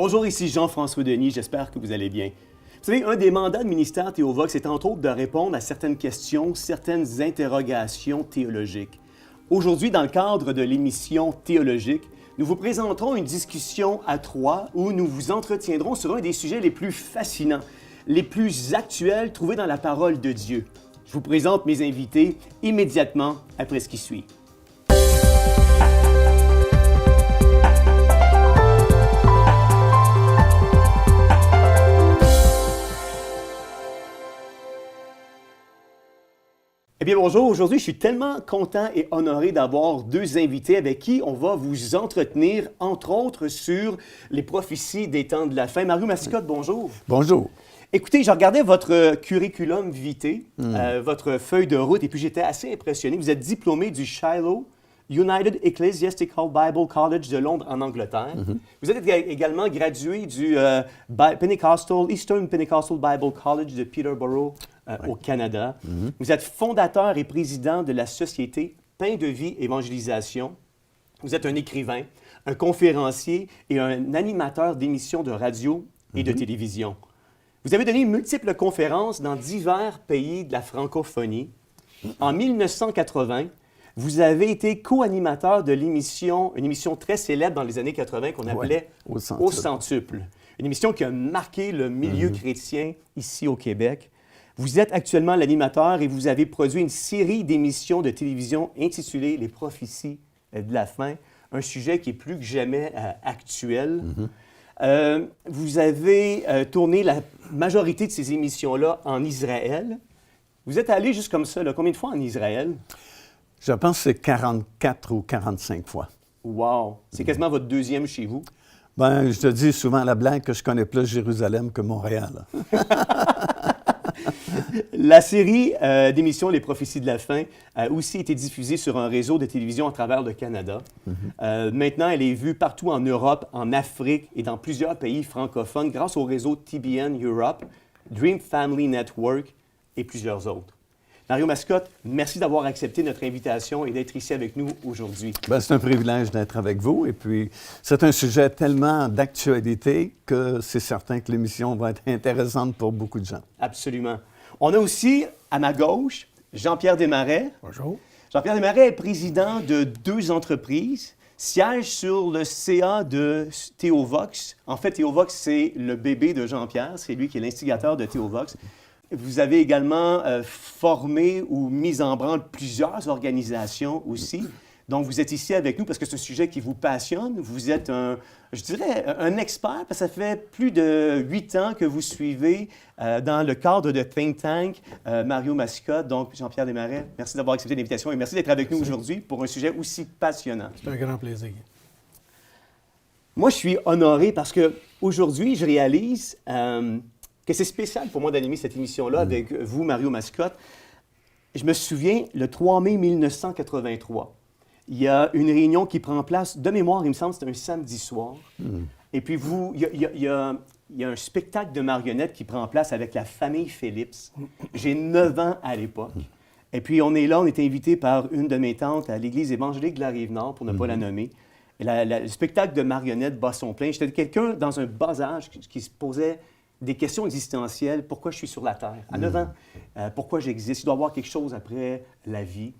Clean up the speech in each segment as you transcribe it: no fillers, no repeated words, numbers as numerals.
Bonjour, ici Jean-François Denis, j'espère que vous allez bien. Vous savez, un des mandats de ministère Théovox est entre autres de répondre à certaines questions, certaines interrogations théologiques. Aujourd'hui, dans le cadre de l'émission théologique, nous vous présenterons une discussion à trois où nous vous entretiendrons sur un des sujets les plus fascinants, les plus actuels trouvés dans la parole de Dieu. Je vous présente mes invités immédiatement après ce qui suit. Eh bien, bonjour. Aujourd'hui, je suis tellement content et honoré d'avoir deux invités avec qui on va vous entretenir, entre autres, sur les prophéties des temps de la fin. Mario Mascotte, bonjour. Bonjour. Écoutez, je regardais votre curriculum vitae, votre feuille de route, et puis j'étais assez impressionné. Vous êtes diplômé du Shiloh United Ecclesiastical Bible College de Londres, en Angleterre. Vous êtes également gradué du Eastern Pentecostal Bible College de Peterborough, au Canada. Vous êtes fondateur et président de la société Pain de Vie Évangélisation. Vous êtes un écrivain, un conférencier et un animateur d'émissions de radio et de télévision. Vous avez donné multiples conférences dans divers pays de la francophonie. En 1980, vous avez été co-animateur de l'émission, une émission très célèbre dans les années 80 qu'on appelait Au Centuple. Une émission qui a marqué le milieu chrétien ici au Québec. Vous êtes actuellement l'animateur et vous avez produit une série d'émissions de télévision intitulée Les prophéties de la fin, un sujet qui est plus que jamais actuel. Vous avez tourné la majorité de ces émissions-là en Israël. Vous êtes allé juste comme ça, là, combien de fois en Israël? Je pense que c'est 44 ou 45 fois. Wow! C'est quasiment votre deuxième chez vous. Ben, je te dis souvent la blague que je connais plus Jérusalem que Montréal. La série d'émissions Les prophéties de la fin a aussi été diffusée sur un réseau de télévision à travers le Canada. Maintenant, elle est vue partout en Europe, en Afrique et dans plusieurs pays francophones grâce au réseau TBN Europe, Dream Family Network et plusieurs autres. Mario Mascotte, merci d'avoir accepté notre invitation et d'être ici avec nous aujourd'hui. Ben, c'est un privilège d'être avec vous et puis c'est un sujet tellement d'actualité que c'est certain que l'émission va être intéressante pour beaucoup de gens. Absolument. On a aussi, à ma gauche, Jean-Pierre Desmarais. Bonjour. Jean-Pierre Desmarais est président de deux entreprises, siège sur le CA de Théovox. En fait, Théovox, c'est le bébé de Jean-Pierre. C'est lui qui est l'instigateur de Théovox. Vous avez également formé ou mis en branle plusieurs organisations aussi. Donc, vous êtes ici avec nous parce que c'est un sujet qui vous passionne. Vous êtes je dirais, un expert, parce que ça fait plus de 8 ans que vous suivez dans le cadre de Think Tank Mario Mascotte. Donc, Jean-Pierre Desmarais, merci d'avoir accepté l'invitation et merci d'être avec nous aujourd'hui pour un sujet aussi passionnant. C'est un grand plaisir. Moi, je suis honoré parce qu'aujourd'hui, je réalise que c'est spécial pour moi d'animer cette émission-là avec vous, Mario Mascotte. Je me souviens, le 3 mai 1983, il y a une réunion qui prend place, de mémoire, il me semble, c'est un samedi soir. Et puis, il y a un spectacle de marionnettes qui prend place avec la famille Phillips. J'ai 9 ans à l'époque. Et puis, on est là, on est invité par une de mes tantes à l'Église évangélique de la Rive-Nord, pour ne pas la nommer. Et le spectacle de marionnettes bat son plein. J'étais quelqu'un dans un bas âge qui se posait des questions existentielles. Pourquoi je suis sur la Terre? À 9 ans, pourquoi j'existe? Il doit y avoir quelque chose après la vie.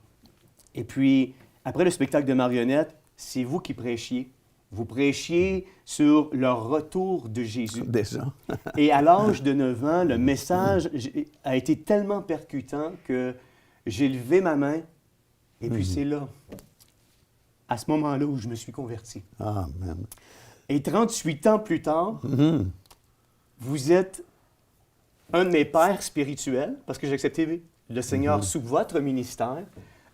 Et puis, après le spectacle de marionnettes, c'est vous qui prêchiez. Vous prêchiez sur le retour de Jésus. Déjà. Et à l'âge de 9 ans, le message a été tellement percutant que j'ai levé ma main et puis c'est là, à ce moment-là, où je me suis converti. Amen. Et 38 ans plus tard, vous êtes un de mes pères spirituels, parce que j'ai accepté le Seigneur sous votre ministère,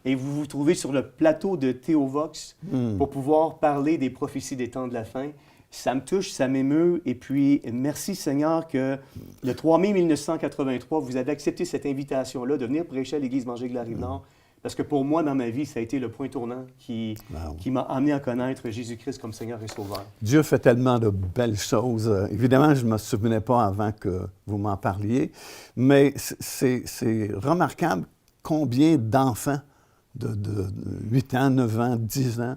et vous vous trouvez sur le plateau de Théovox pour pouvoir parler des prophéties des temps de la fin. Ça me touche, ça m'émeut, et puis merci Seigneur que le 3 mai 1983, vous avez accepté cette invitation-là de venir prêcher à l'Église évangélique de la Rive-Nord. Parce que pour moi, dans ma vie, ça a été le point tournant qui m'a amené à connaître Jésus-Christ comme Seigneur et Sauveur. Dieu fait tellement de belles choses. Évidemment, je ne me souvenais pas avant que vous m'en parliez, mais c'est remarquable combien d'enfants de 8 ans, 9 ans, 10 ans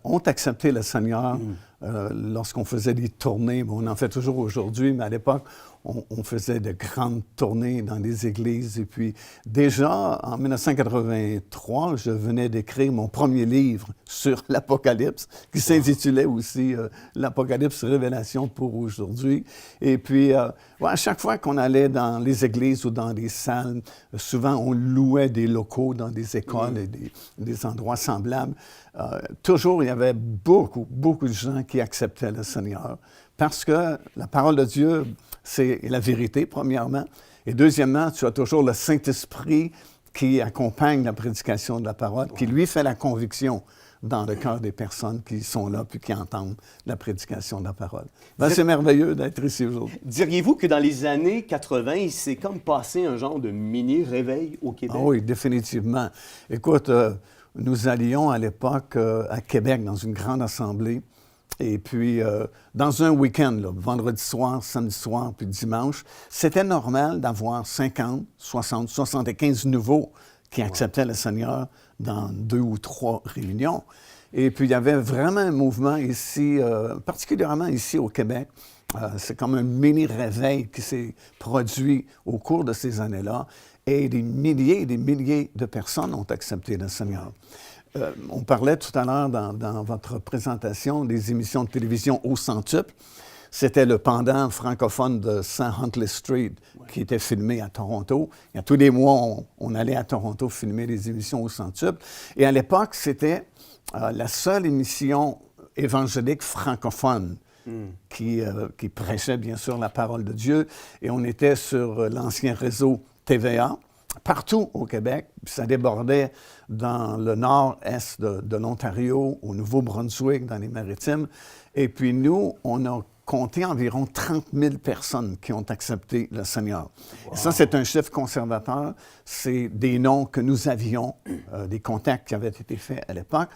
ont accepté le Seigneur lorsqu'on faisait des tournées. Bon, on en fait toujours aujourd'hui, mais à l'époque, on faisait de grandes tournées dans des églises. Et puis, déjà, en 1983, je venais d'écrire mon premier livre sur l'Apocalypse, qui s'intitulait aussi L'Apocalypse, Révélation pour aujourd'hui. Et puis, à chaque fois qu'on allait dans les églises ou dans des salles, souvent, on louait des locaux dans des écoles et des endroits semblables. Toujours, il y avait beaucoup de gens qui acceptaient le Seigneur parce que la parole de Dieu, c'est la vérité, premièrement. Et deuxièmement, tu as toujours le Saint-Esprit qui accompagne la prédication de la parole, qui lui fait la conviction dans le cœur des personnes qui sont là puis qui entendent la prédication de la parole. Ben, c'est merveilleux d'être ici aujourd'hui. Diriez-vous que dans les années 80, il s'est comme passé un genre de mini-réveil au Québec? Ah oui, définitivement. Écoute, nous allions à l'époque à Québec dans une grande assemblée. Et puis, dans un week-end, là, vendredi soir, samedi soir, puis dimanche, c'était normal d'avoir 50, 60, 75 nouveaux qui acceptaient le Seigneur dans 2 ou 3 réunions. Et puis, il y avait vraiment un mouvement ici, particulièrement ici au Québec. C'est comme un mini-réveil qui s'est produit au cours de ces années-là. Et des milliers et des milliers de personnes ont accepté le Seigneur. On parlait tout à l'heure dans votre présentation des émissions de télévision au centuple. C'était le pendant francophone de 100 Huntley Street qui était filmé à Toronto. Et tous les mois, on allait à Toronto filmer des émissions au centuple. Et à l'époque, c'était la seule émission évangélique francophone qui prêchait bien sûr la parole de Dieu. Et on était sur l'ancien réseau TVA. Partout au Québec, puis ça débordait dans le nord-est de l'Ontario, au Nouveau-Brunswick, dans les Maritimes. Et puis nous, on a compté environ 30 000 personnes qui ont accepté le Seigneur. Wow. Et ça, c'est un chiffre conservateur. C'est des noms que nous avions, des contacts qui avaient été faits à l'époque.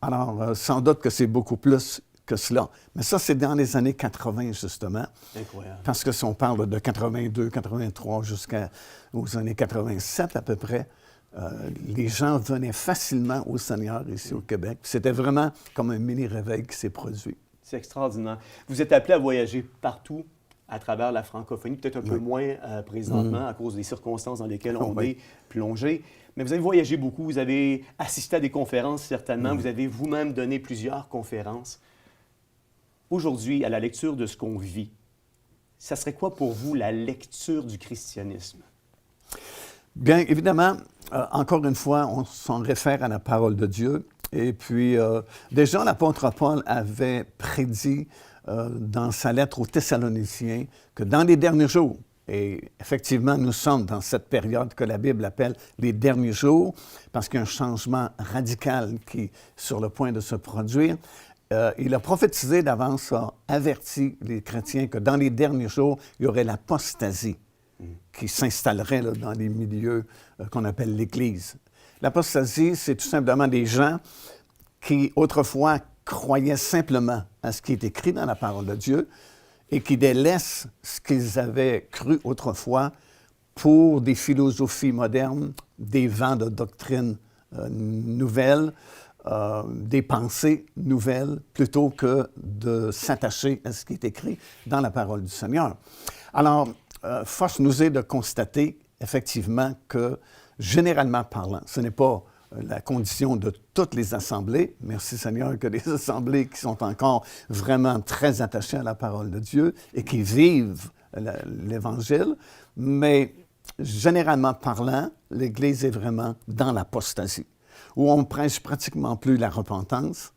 Alors, sans doute que c'est beaucoup plus que cela. Mais ça, c'est dans les années 80, justement. Incroyable. Parce que si on parle de 82, 83 jusqu'aux années 87 à peu près, les gens venaient facilement au Seigneur ici au Québec. C'était vraiment comme un mini-réveil qui s'est produit. C'est extraordinaire. Vous êtes appelé à voyager partout à travers la francophonie, peut-être un peu moins présentement à cause des circonstances dans lesquelles on est plongé. Mais vous avez voyagé beaucoup, vous avez assisté à des conférences certainement, vous avez vous-même donné plusieurs conférences. Aujourd'hui, à la lecture de ce qu'on vit, ça serait quoi pour vous la lecture du christianisme? Bien, évidemment, encore une fois, on s'en réfère à la parole de Dieu. Et puis, déjà, l'apôtre Paul avait prédit dans sa lettre aux Thessaloniciens que dans les derniers jours, et effectivement, nous sommes dans cette période que la Bible appelle les derniers jours, parce qu'il y a un changement radical qui est sur le point de se produire. Il a prophétisé d'avance, a averti les chrétiens que dans les derniers jours, il y aurait l'apostasie qui s'installerait là, dans les milieux qu'on appelle l'Église. L'apostasie, c'est tout simplement des gens qui, autrefois, croyaient simplement à ce qui est écrit dans la parole de Dieu et qui délaissent ce qu'ils avaient cru autrefois pour des philosophies modernes, des vents de doctrines nouvelles, des pensées nouvelles, plutôt que de s'attacher à ce qui est écrit dans la parole du Seigneur. Alors, force nous est de constater, effectivement, que, généralement parlant, ce n'est pas la condition de toutes les assemblées, merci Seigneur, que les assemblées qui sont encore vraiment très attachées à la parole de Dieu et qui vivent l'Évangile, mais généralement parlant, l'Église est vraiment dans l'apostasie, où on ne prêche pratiquement plus la repentance,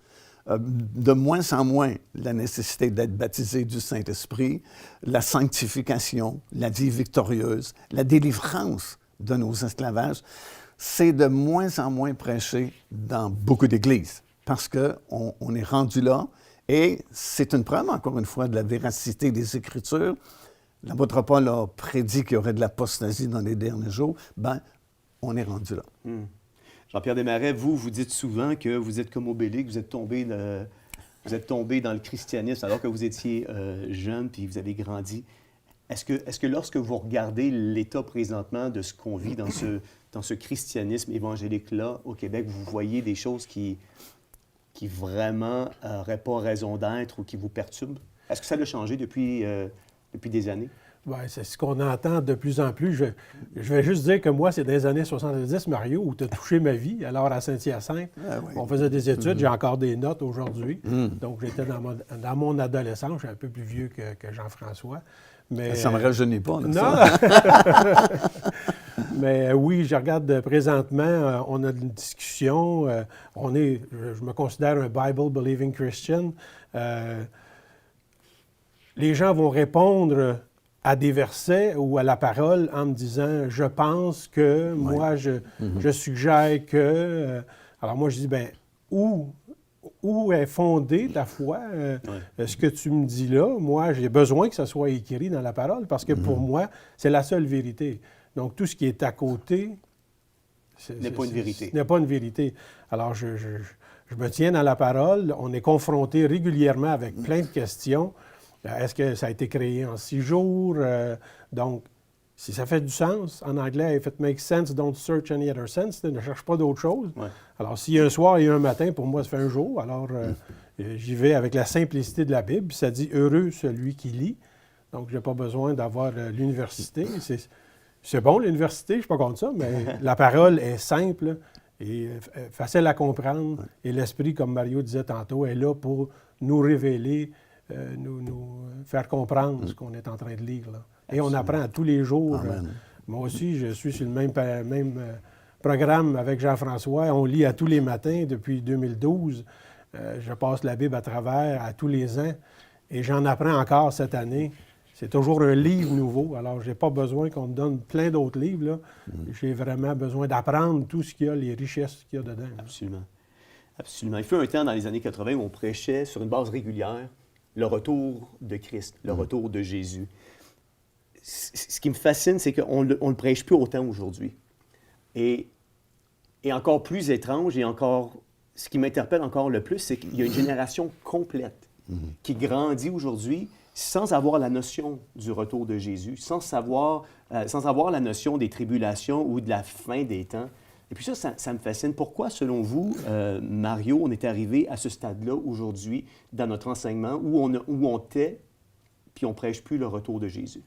de moins en moins la nécessité d'être baptisé du Saint-Esprit, la sanctification, la vie victorieuse, la délivrance de nos esclavages. C'est de moins en moins prêché dans beaucoup d'églises parce qu'on est rendu là et c'est une preuve, encore une fois, de la véracité des Écritures. L'apôtre Paul a prédit qu'il y aurait de l'apostasie dans les derniers jours. Bien, on est rendu là. Jean-Pierre Desmarais, vous dites souvent que vous êtes comme Obélix, vous êtes tombé dans le christianisme alors que vous étiez jeune puis vous avez grandi. Est-ce que lorsque vous regardez l'état présentement de ce qu'on vit dans ce christianisme évangélique-là au Québec, vous voyez des choses qui qui vraiment n'auraient pas raison d'être ou qui vous perturbent? Est-ce que ça a changé depuis des années? Oui, c'est ce qu'on entend de plus en plus. Je vais juste dire que moi, c'est dans les années 70, Mario, où tu as touché ma vie. Alors, à Saint-Hyacinthe, on faisait des études. J'ai encore des notes aujourd'hui. Donc, j'étais dans mon adolescence. Je suis un peu plus vieux que Jean-François. Mais, ça ne me rajeunit pas. Là, non! Mais oui, je regarde présentement, on a une discussion. Je me considère un Bible-believing Christian. Les gens vont répondre à des versets ou à la parole en me disant « je pense que, moi, je suggère que... Alors moi, je dis « bien, où est fondée ta foi? Ce que tu me dis là, moi, j'ai besoin que ça soit écrit dans la parole parce que pour moi, c'est la seule vérité. Donc, tout ce qui est à côté... n'est pas une vérité. N'est pas une vérité. Alors, je me tiens dans la parole. On est confronté régulièrement avec plein de questions. Est-ce que ça a été créé en 6 jours? Donc, si ça fait du sens, en anglais, if it makes sense, don't search any other sense. Ne cherche pas d'autre chose. Ouais. Alors, s'il y a un soir et un matin, pour moi, ça fait un jour. Alors, j'y vais avec la simplicité de la Bible. Ça dit « Heureux celui qui lit ». Donc, je n'ai pas besoin d'avoir l'université. C'est bon, l'université, je ne suis pas contre ça, mais la parole est simple et facile à comprendre. Ouais. Et l'Esprit, comme Mario disait tantôt, est là pour nous révéler, nous faire comprendre ce qu'on est en train de lire. Là. Et on apprend à tous les jours. Moi aussi, je suis sur le même programme avec Jean-François. On lit à tous les matins depuis 2012. Je passe la Bible à travers à tous les ans. Et j'en apprends encore cette année. C'est toujours un livre nouveau. Alors, je n'ai pas besoin qu'on me donne plein d'autres livres. Là. J'ai vraiment besoin d'apprendre tout ce qu'il y a, les richesses qu'il y a dedans. Absolument. Absolument. Il fut un temps dans les années 80 où on prêchait sur une base régulière le retour de Christ, le retour de Jésus. Ce qui me fascine, c'est qu'on ne le prêche plus autant aujourd'hui. Et encore plus étrange, et encore, ce qui m'interpelle encore le plus, c'est qu'il y a une génération complète qui grandit aujourd'hui sans avoir la notion du retour de Jésus, sans avoir la notion des tribulations ou de la fin des temps. Et puis ça me fascine. Pourquoi, selon vous, Mario, on est arrivé à ce stade-là aujourd'hui dans notre enseignement où on tait, puis on ne prêche plus le retour de Jésus?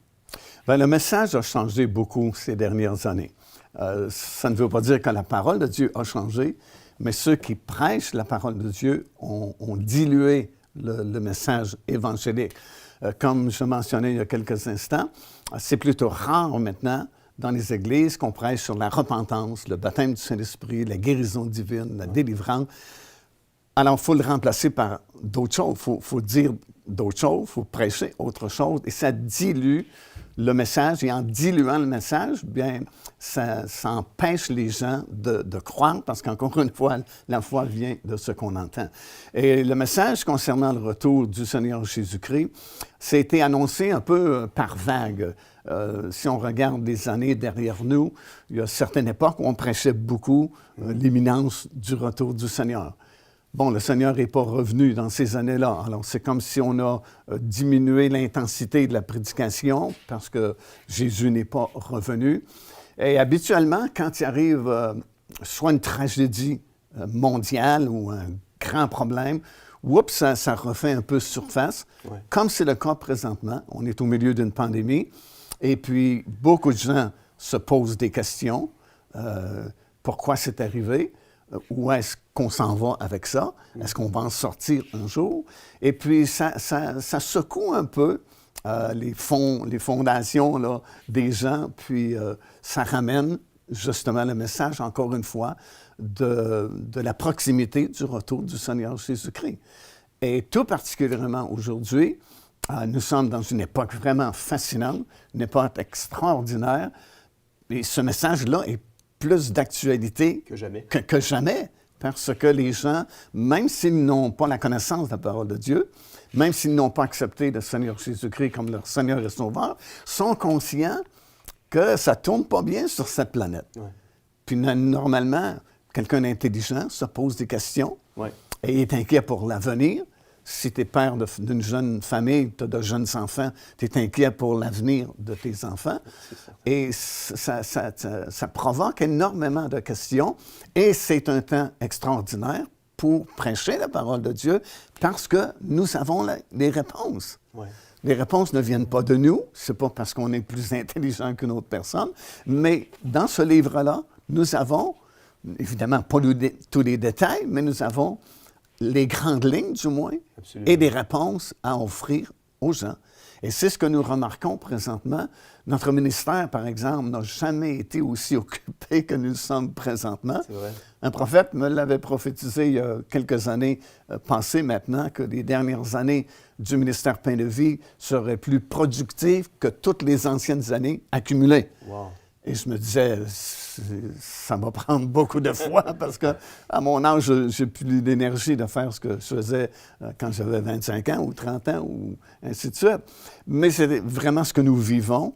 Bien, le message a changé beaucoup ces dernières années. Ça ne veut pas dire que la parole de Dieu a changé, mais ceux qui prêchent la parole de Dieu ont dilué le message évangélique. Comme je mentionnais il y a quelques instants, c'est plutôt rare maintenant dans les églises qu'on prêche sur la repentance, le baptême du Saint-Esprit, la guérison divine, la délivrance. Alors, il faut le remplacer par d'autres choses. Il faut dire d'autres choses, il faut prêcher autre chose, et ça dilue le message. Et en diluant le message, bien, ça empêche les gens de croire, parce qu'encore une fois, la foi vient de ce qu'on entend. Et le message concernant le retour du Seigneur Jésus-Christ, ça a été annoncé un peu par vague. Si on regarde les années derrière nous, il y a certaines époques où on prêchait beaucoup l'imminence du retour du Seigneur. Bon, le Seigneur n'est pas revenu dans ces années-là. Alors, c'est comme si on a diminué l'intensité de la prédication parce que Jésus n'est pas revenu. Et habituellement, quand il arrive soit une tragédie mondiale ou un grand problème, oups, ça refait un peu surface. Ouais. Comme c'est le cas présentement, on est au milieu d'une pandémie. Et puis, beaucoup de gens se posent des questions. Pourquoi c'est arrivé? Où est-ce qu'on s'en va avec ça? Est-ce qu'on va en sortir un jour? Et puis, ça secoue un peu les fondations là, des gens, puis ça ramène justement le message, encore une fois, de la proximité du retour du Seigneur Jésus-Christ. Et tout particulièrement aujourd'hui, nous sommes dans une époque vraiment fascinante, une époque extraordinaire, et ce message-là est plus d'actualité que jamais, parce que les gens, même s'ils n'ont pas la connaissance de la parole de Dieu, même s'ils n'ont pas accepté le Seigneur Jésus-Christ comme leur Seigneur et Sauveur, sont conscients que ça ne tourne pas bien sur cette planète. Ouais. Puis normalement, quelqu'un d'intelligent se pose des questions et est inquiet pour l'avenir. Si tu es père d'une jeune famille, tu as de jeunes enfants, tu es inquiet pour l'avenir de tes enfants. Et ça provoque énormément de questions. Et c'est un temps extraordinaire pour prêcher la parole de Dieu parce que nous avons les réponses. Ouais. Les réponses ne viennent pas de nous, c'est pas parce qu'on est plus intelligent qu'une autre personne, mais dans ce livre-là, nous avons, évidemment, pas tous les détails, mais nous avons les grandes lignes, du moins, Absolument. et des réponses à offrir aux gens. Et c'est ce que nous remarquons présentement. Notre ministère, par exemple, n'a jamais été aussi occupé que nous le sommes présentement. C'est vrai. Un prophète me l'avait prophétisé il y a quelques années passées maintenant, que les dernières années du ministère Pain de Vie seraient plus productives que toutes les anciennes années accumulées. Wow. Et je me disais, ça va prendre beaucoup de foi parce qu'à mon âge, j'ai plus l'énergie de faire ce que je faisais quand j'avais 25 ans ou 30 ans ou ainsi de suite. Mais c'est vraiment ce que nous vivons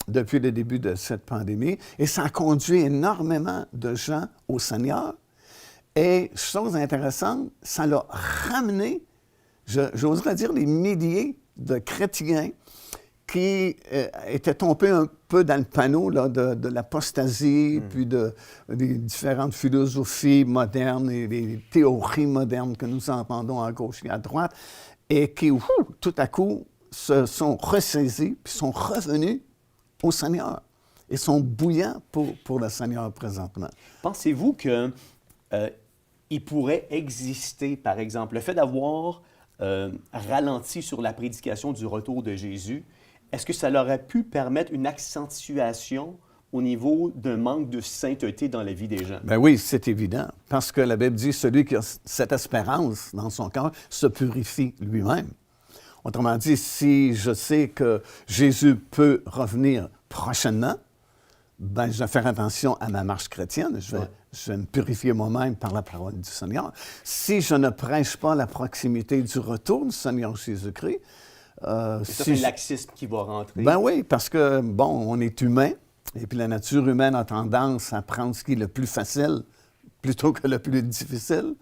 depuis le début de cette pandémie. Et ça a conduit énormément de gens au Seigneur. Et chose intéressante, ça l'a ramené, j'oserais dire, les milliers de chrétiens qui étaient tombés un peu dans le panneau là, de l'apostasie, puis des différentes philosophies modernes et des théories modernes que nous entendons à gauche et à droite, et qui, tout à coup, se sont ressaisis, puis sont revenus au Seigneur, et sont bouillants pour le Seigneur présentement. Pensez-vous que il pourrait exister, par exemple, le fait d'avoir ralenti sur la prédication du retour de Jésus, est-ce que ça aurait pu permettre une accentuation au niveau d'un manque de sainteté dans la vie des gens? Bien oui, c'est évident, parce que la Bible dit, celui qui a cette espérance dans son cœur se purifie lui-même. Autrement dit, si je sais que Jésus peut revenir prochainement, ben je vais faire attention à ma marche chrétienne, je vais me purifier moi-même par la parole du Seigneur. Si je ne prêche pas la proximité du retour du Seigneur Jésus-Christ, c'est le laxisme qui va rentrer. Ben oui, parce que, bon, on est humain, et puis la nature humaine a tendance à prendre ce qui est le plus facile plutôt que le plus difficile.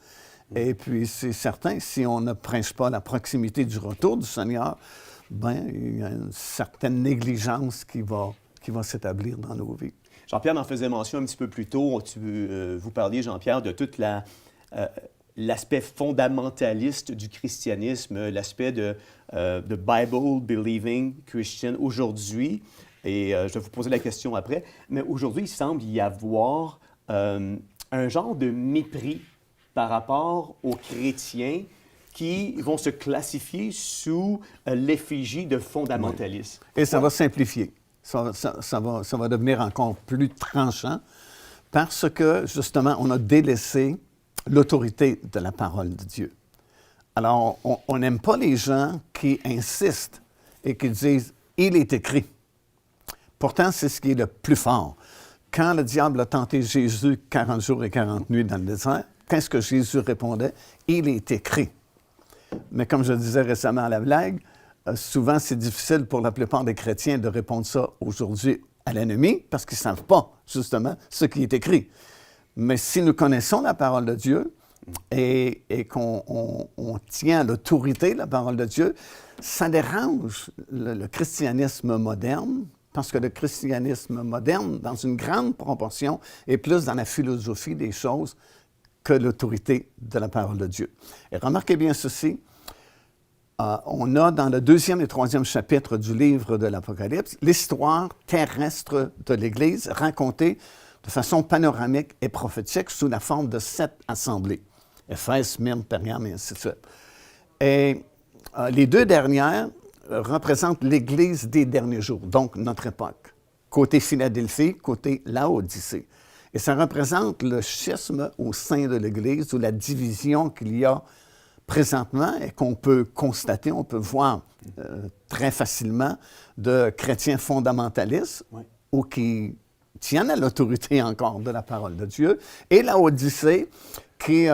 Et puis, c'est certain, si on ne prêche pas la proximité du retour du Seigneur, ben il y a une certaine négligence qui va s'établir dans nos vies. Jean-Pierre en faisait mention un petit peu plus tôt. Vous parliez, Jean-Pierre, de toute l'aspect fondamentaliste du christianisme, l'aspect de Bible-believing Christian aujourd'hui. Et je vais vous poser la question après. Mais aujourd'hui, il semble y avoir un genre de mépris par rapport aux chrétiens qui vont se classifier sous l'effigie de fondamentalisme. Et ça va simplifier. Ça va devenir encore plus tranchant parce que, justement, on a délaissé l'autorité de la parole de Dieu. Alors, on n'aime pas les gens qui insistent et qui disent « il est écrit ». Pourtant, c'est ce qui est le plus fort. Quand le diable a tenté Jésus 40 jours et 40 nuits dans le désert, qu'est-ce que Jésus répondait? « Il est écrit ». Mais comme je disais récemment à la blague, souvent c'est difficile pour la plupart des chrétiens de répondre ça aujourd'hui à l'ennemi parce qu'ils ne savent pas, justement, ce qui est écrit. Mais si nous connaissons la parole de Dieu et qu'on tient l'autorité de la parole de Dieu, ça dérange le christianisme moderne, parce que le christianisme moderne, dans une grande proportion, est plus dans la philosophie des choses que l'autorité de la parole de Dieu. Et remarquez bien ceci, on a dans le 2e et 3e chapitre du livre de l'Apocalypse l'histoire terrestre de l'Église racontée de façon panoramique et prophétique sous la forme de 7 assemblées. Éphèse, Smyrne, Pergame, et ainsi de suite. Et les 2 dernières représentent l'Église des derniers jours, donc notre époque. Côté Philadelphie, côté Laodicée. Et ça représente le schisme au sein de l'Église ou la division qu'il y a présentement et qu'on peut constater, on peut voir très facilement de chrétiens fondamentalistes ou qui tiennent à l'autorité encore de la parole de Dieu, et Laodicée qui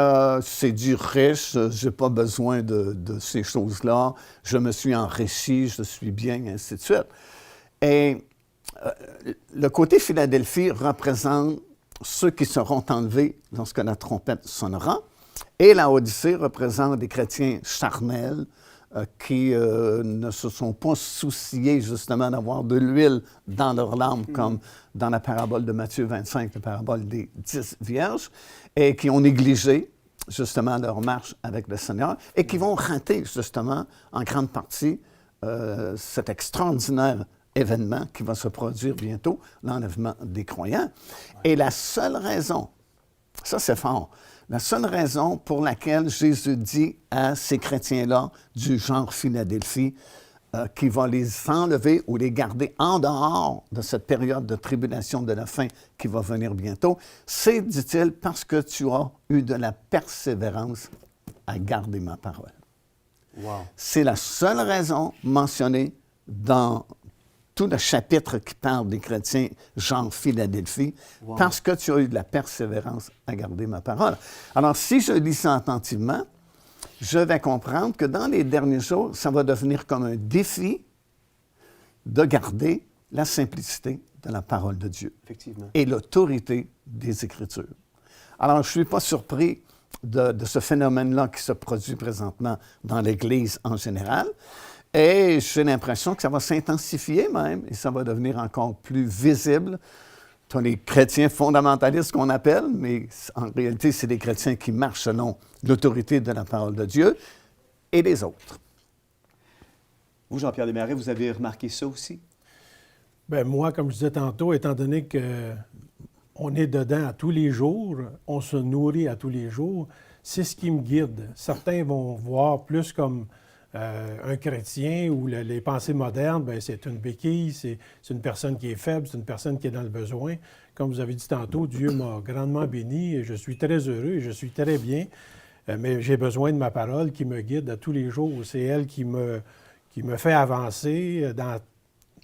s'est dit riche, je n'ai pas besoin de ces choses-là, je me suis enrichi, je suis bien, ainsi de suite. Et le côté Philadelphie représente ceux qui seront enlevés lorsque la trompette sonnera, et la Odyssée représente des chrétiens charnels qui ne se sont pas souciés justement d'avoir de l'huile dans leurs lampes, comme dans la parabole de Matthieu 25, la parabole des 10 vierges, et qui ont négligé justement leur marche avec le Seigneur et qui vont rater justement en grande partie cet extraordinaire événement qui va se produire bientôt, l'enlèvement des croyants. Et la seule raison, ça c'est fort, la seule raison pour laquelle Jésus dit à ces chrétiens-là du genre Philadelphie qu'il va les enlever ou les garder en dehors de cette période de tribulation de la fin qui va venir bientôt, c'est, dit-il, parce que tu as eu de la persévérance à garder ma parole. Wow. C'est la seule raison mentionnée dans tout le chapitre qui parle des chrétiens genre Philadelphie, wow. parce que tu as eu de la persévérance à garder ma parole. Alors, si je lis ça attentivement, je vais comprendre que dans les derniers jours, ça va devenir comme un défi de garder la simplicité de la parole de Dieu et l'autorité des Écritures. Alors, je ne suis pas surpris de ce phénomène-là qui se produit présentement dans l'Église en général. Et j'ai l'impression que ça va s'intensifier même et ça va devenir encore plus visible. Tu as les chrétiens fondamentalistes qu'on appelle, mais en réalité, c'est des chrétiens qui marchent selon l'autorité de la parole de Dieu et les autres. Vous, Jean-Pierre Desmarais, vous avez remarqué ça aussi? Bien, moi, comme je disais tantôt, étant donné qu'on est dedans à tous les jours, on se nourrit à tous les jours, c'est ce qui me guide. Certains vont voir plus comme un chrétien où les pensées modernes, bien, c'est une béquille, c'est une personne qui est faible, c'est une personne qui est dans le besoin. Comme vous avez dit tantôt, Dieu m'a grandement béni et je suis très heureux et je suis très bien, mais j'ai besoin de ma parole qui me guide à tous les jours. C'est elle qui me fait avancer dans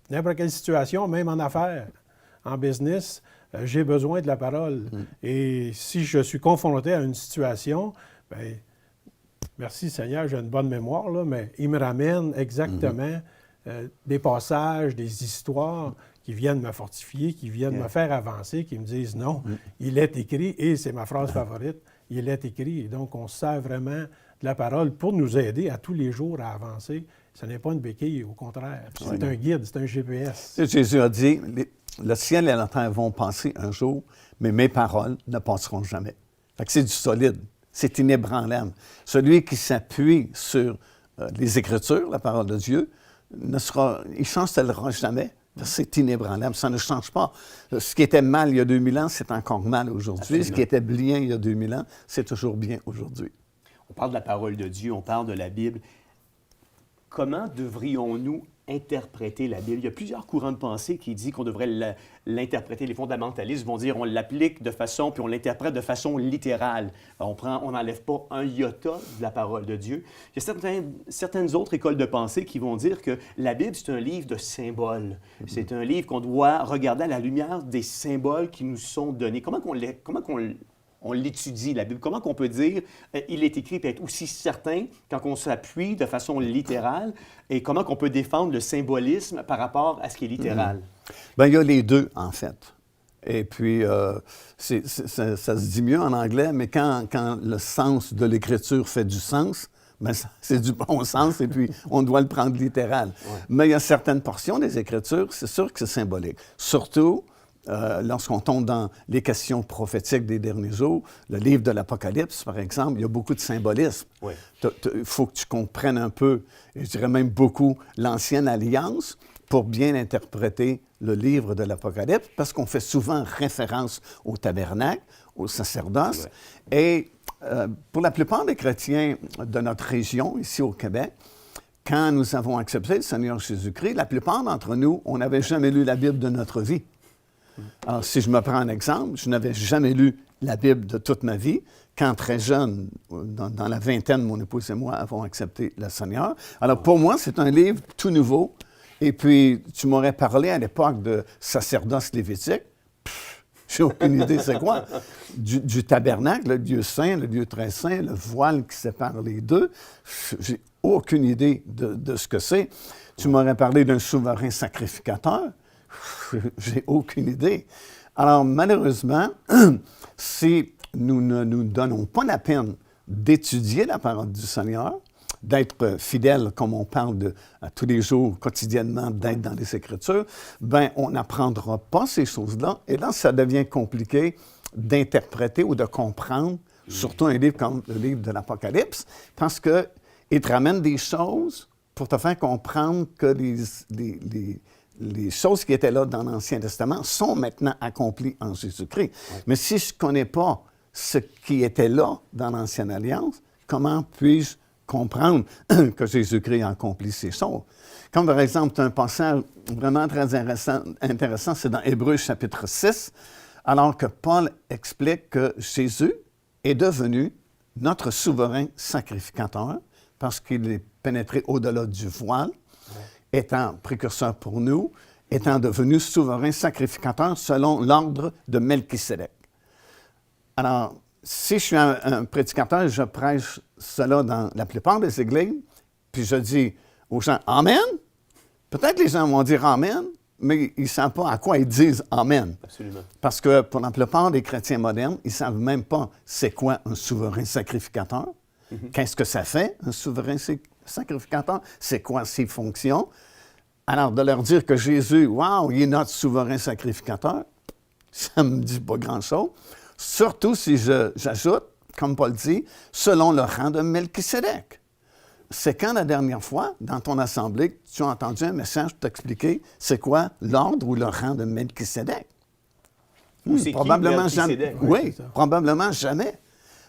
n'importe quelle situation, même en affaires, en business. J'ai besoin de la parole. Et si je suis confronté à une situation, bien, merci Seigneur, j'ai une bonne mémoire, là, mais il me ramène exactement des passages, des histoires qui viennent me fortifier, qui viennent me faire avancer, qui me disent non, il est écrit, et c'est ma phrase favorite, il est écrit. Et donc, on se sert vraiment de la parole pour nous aider à tous les jours à avancer. Ce n'est pas une béquille, au contraire. C'est un guide, c'est un GPS. Jésus a dit, le ciel et la terre vont passer un jour, mais mes paroles ne passeront jamais. Fait que c'est du solide. C'est inébranlable. Celui qui s'appuie sur les Écritures, la parole de Dieu, il ne chancellera jamais. C'est inébranlable. Ça ne change pas. Ce qui était mal il y a 2000 ans, c'est encore mal aujourd'hui. Absolument. Ce qui était bien il y a 2000 ans, c'est toujours bien aujourd'hui. On parle de la parole de Dieu, on parle de la Bible. Comment devrions-nous interpréter la Bible? Il y a plusieurs courants de pensée qui disent qu'on devrait l'interpréter. Les fondamentalistes vont dire on l'applique de façon, puis on l'interprète de façon littérale. On n'enlève pas un iota de la parole de Dieu. Il y a certaines autres écoles de pensée qui vont dire que la Bible, c'est un livre de symboles. C'est un livre qu'on doit regarder à la lumière des symboles qui nous sont donnés. Comment on l'étudie, la Bible? Comment qu'on peut dire il est écrit, peut être aussi certain quand on s'appuie de façon littérale, et comment qu'on peut défendre le symbolisme par rapport à ce qui est littéral? Bien, il y a les deux, en fait. Et puis, ça se dit mieux en anglais, mais quand le sens de l'Écriture fait du sens, bien, c'est du bon sens, et puis on doit le prendre littéral. Ouais. Mais il y a certaines portions des Écritures, c'est sûr que c'est symbolique. Surtout, lorsqu'on tombe dans les questions prophétiques des derniers jours, le livre de l'Apocalypse, par exemple, il y a beaucoup de symbolisme. Oui. Il faut que tu comprennes un peu, et je dirais même beaucoup, l'Ancienne Alliance pour bien interpréter le livre de l'Apocalypse, parce qu'on fait souvent référence au tabernacle, au sacerdoce. Oui. Et pour la plupart des chrétiens de notre région, ici au Québec, quand nous avons accepté le Seigneur Jésus-Christ, la plupart d'entre nous, on n'avait jamais lu la Bible de notre vie. Alors, si je me prends un exemple, je n'avais jamais lu la Bible de toute ma vie. Quand très jeune, dans la vingtaine, mon épouse et moi avons accepté le Seigneur. Alors, pour moi, c'est un livre tout nouveau. Et puis, tu m'aurais parlé à l'époque de sacerdoce lévitique. J'ai aucune idée c'est quoi. Du tabernacle, le lieu saint, le lieu très saint, le voile qui sépare les deux. J'ai aucune idée de ce que c'est. Tu m'aurais parlé d'un souverain sacrificateur. J'ai aucune idée. Alors, malheureusement, si nous ne nous donnons pas la peine d'étudier la parole du Seigneur, d'être fidèles, comme on parle à tous les jours, quotidiennement, d'être dans les Écritures, bien, on n'apprendra pas ces choses-là. Et là, ça devient compliqué d'interpréter ou de comprendre surtout un livre comme le livre de l'Apocalypse, parce qu'il te ramène des choses pour te faire comprendre que les choses qui étaient là dans l'Ancien Testament sont maintenant accomplies en Jésus-Christ. Ouais. Mais si je ne connais pas ce qui était là dans l'Ancienne Alliance, comment puis-je comprendre que Jésus-Christ a accompli ces choses? Comme par exemple, un passage vraiment très intéressant, c'est dans Hébreux chapitre 6, alors que Paul explique que Jésus est devenu notre souverain sacrificateur parce qu'il est pénétré au-delà du voile, étant précurseur pour nous, étant devenu souverain sacrificateur selon l'ordre de Melchisédek. Alors, si je suis un prédicateur, je prêche cela dans la plupart des églises, puis je dis aux gens « Amen ». Peut-être que les gens vont dire « Amen », mais ils ne savent pas à quoi ils disent « Amen ». Absolument. Parce que pour la plupart des chrétiens modernes, ils ne savent même pas c'est quoi un souverain sacrificateur. Qu'est-ce que ça fait, un souverain sacrificateur? C'est quoi ses fonctions? Alors, de leur dire que Jésus, wow, il est notre souverain sacrificateur, ça ne me dit pas grand-chose. Surtout si j'ajoute, comme Paul dit, selon le rang de Melchisédek. C'est quand la dernière fois, dans ton assemblée, tu as entendu un message t'expliquer c'est quoi l'ordre ou le rang de Melchisédek? Probablement jamais. Oui, probablement jamais.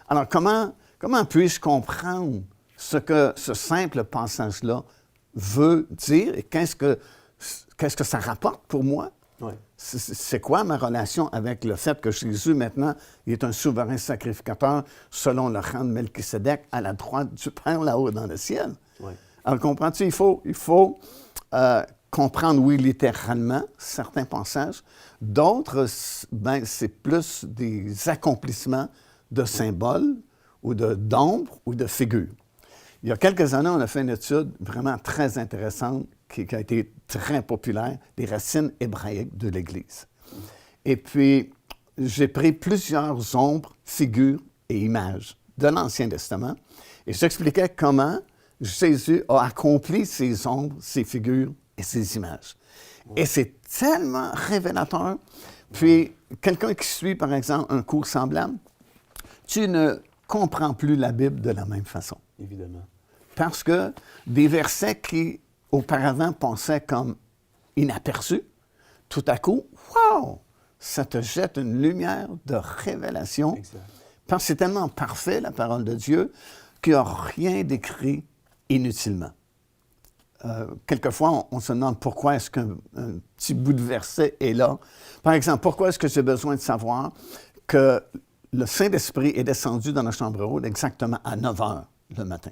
Alors, comment puis-je comprendre ce que ce simple passage-là veut dire et qu'est-ce que ça rapporte pour moi? Oui. C'est quoi ma relation avec le fait que Jésus, maintenant, il est un souverain sacrificateur selon le rang de Melchisédek à la droite du Père là-haut dans le ciel? Oui. Alors, comprends-tu? Il faut comprendre, oui, littéralement, certains passages. D'autres, ben, c'est plus des accomplissements de symboles ou d'ombres ou de figures. Il y a quelques années, on a fait une étude vraiment très intéressante qui a été très populaire, des racines hébraïques de l'Église. Et puis, j'ai pris plusieurs ombres, figures et images de l'Ancien Testament et j'expliquais comment Jésus a accompli ces ombres, ces figures et ces images. Et c'est tellement révélateur. Puis, quelqu'un qui suit, par exemple, un cours semblable, tu ne comprends plus la Bible de la même façon. Évidemment. Parce que des versets qui, auparavant, passaient comme inaperçus, tout à coup, wow! Ça te jette une lumière de révélation. Exact. Parce que c'est tellement parfait, la parole de Dieu, qu'il n'y a rien d'écrit inutilement. Quelquefois, on se demande pourquoi est-ce qu'un petit bout de verset est là. Par exemple, pourquoi est-ce que j'ai besoin de savoir que le Saint-Esprit est descendu dans la chambre haute exactement à 9 heures le matin?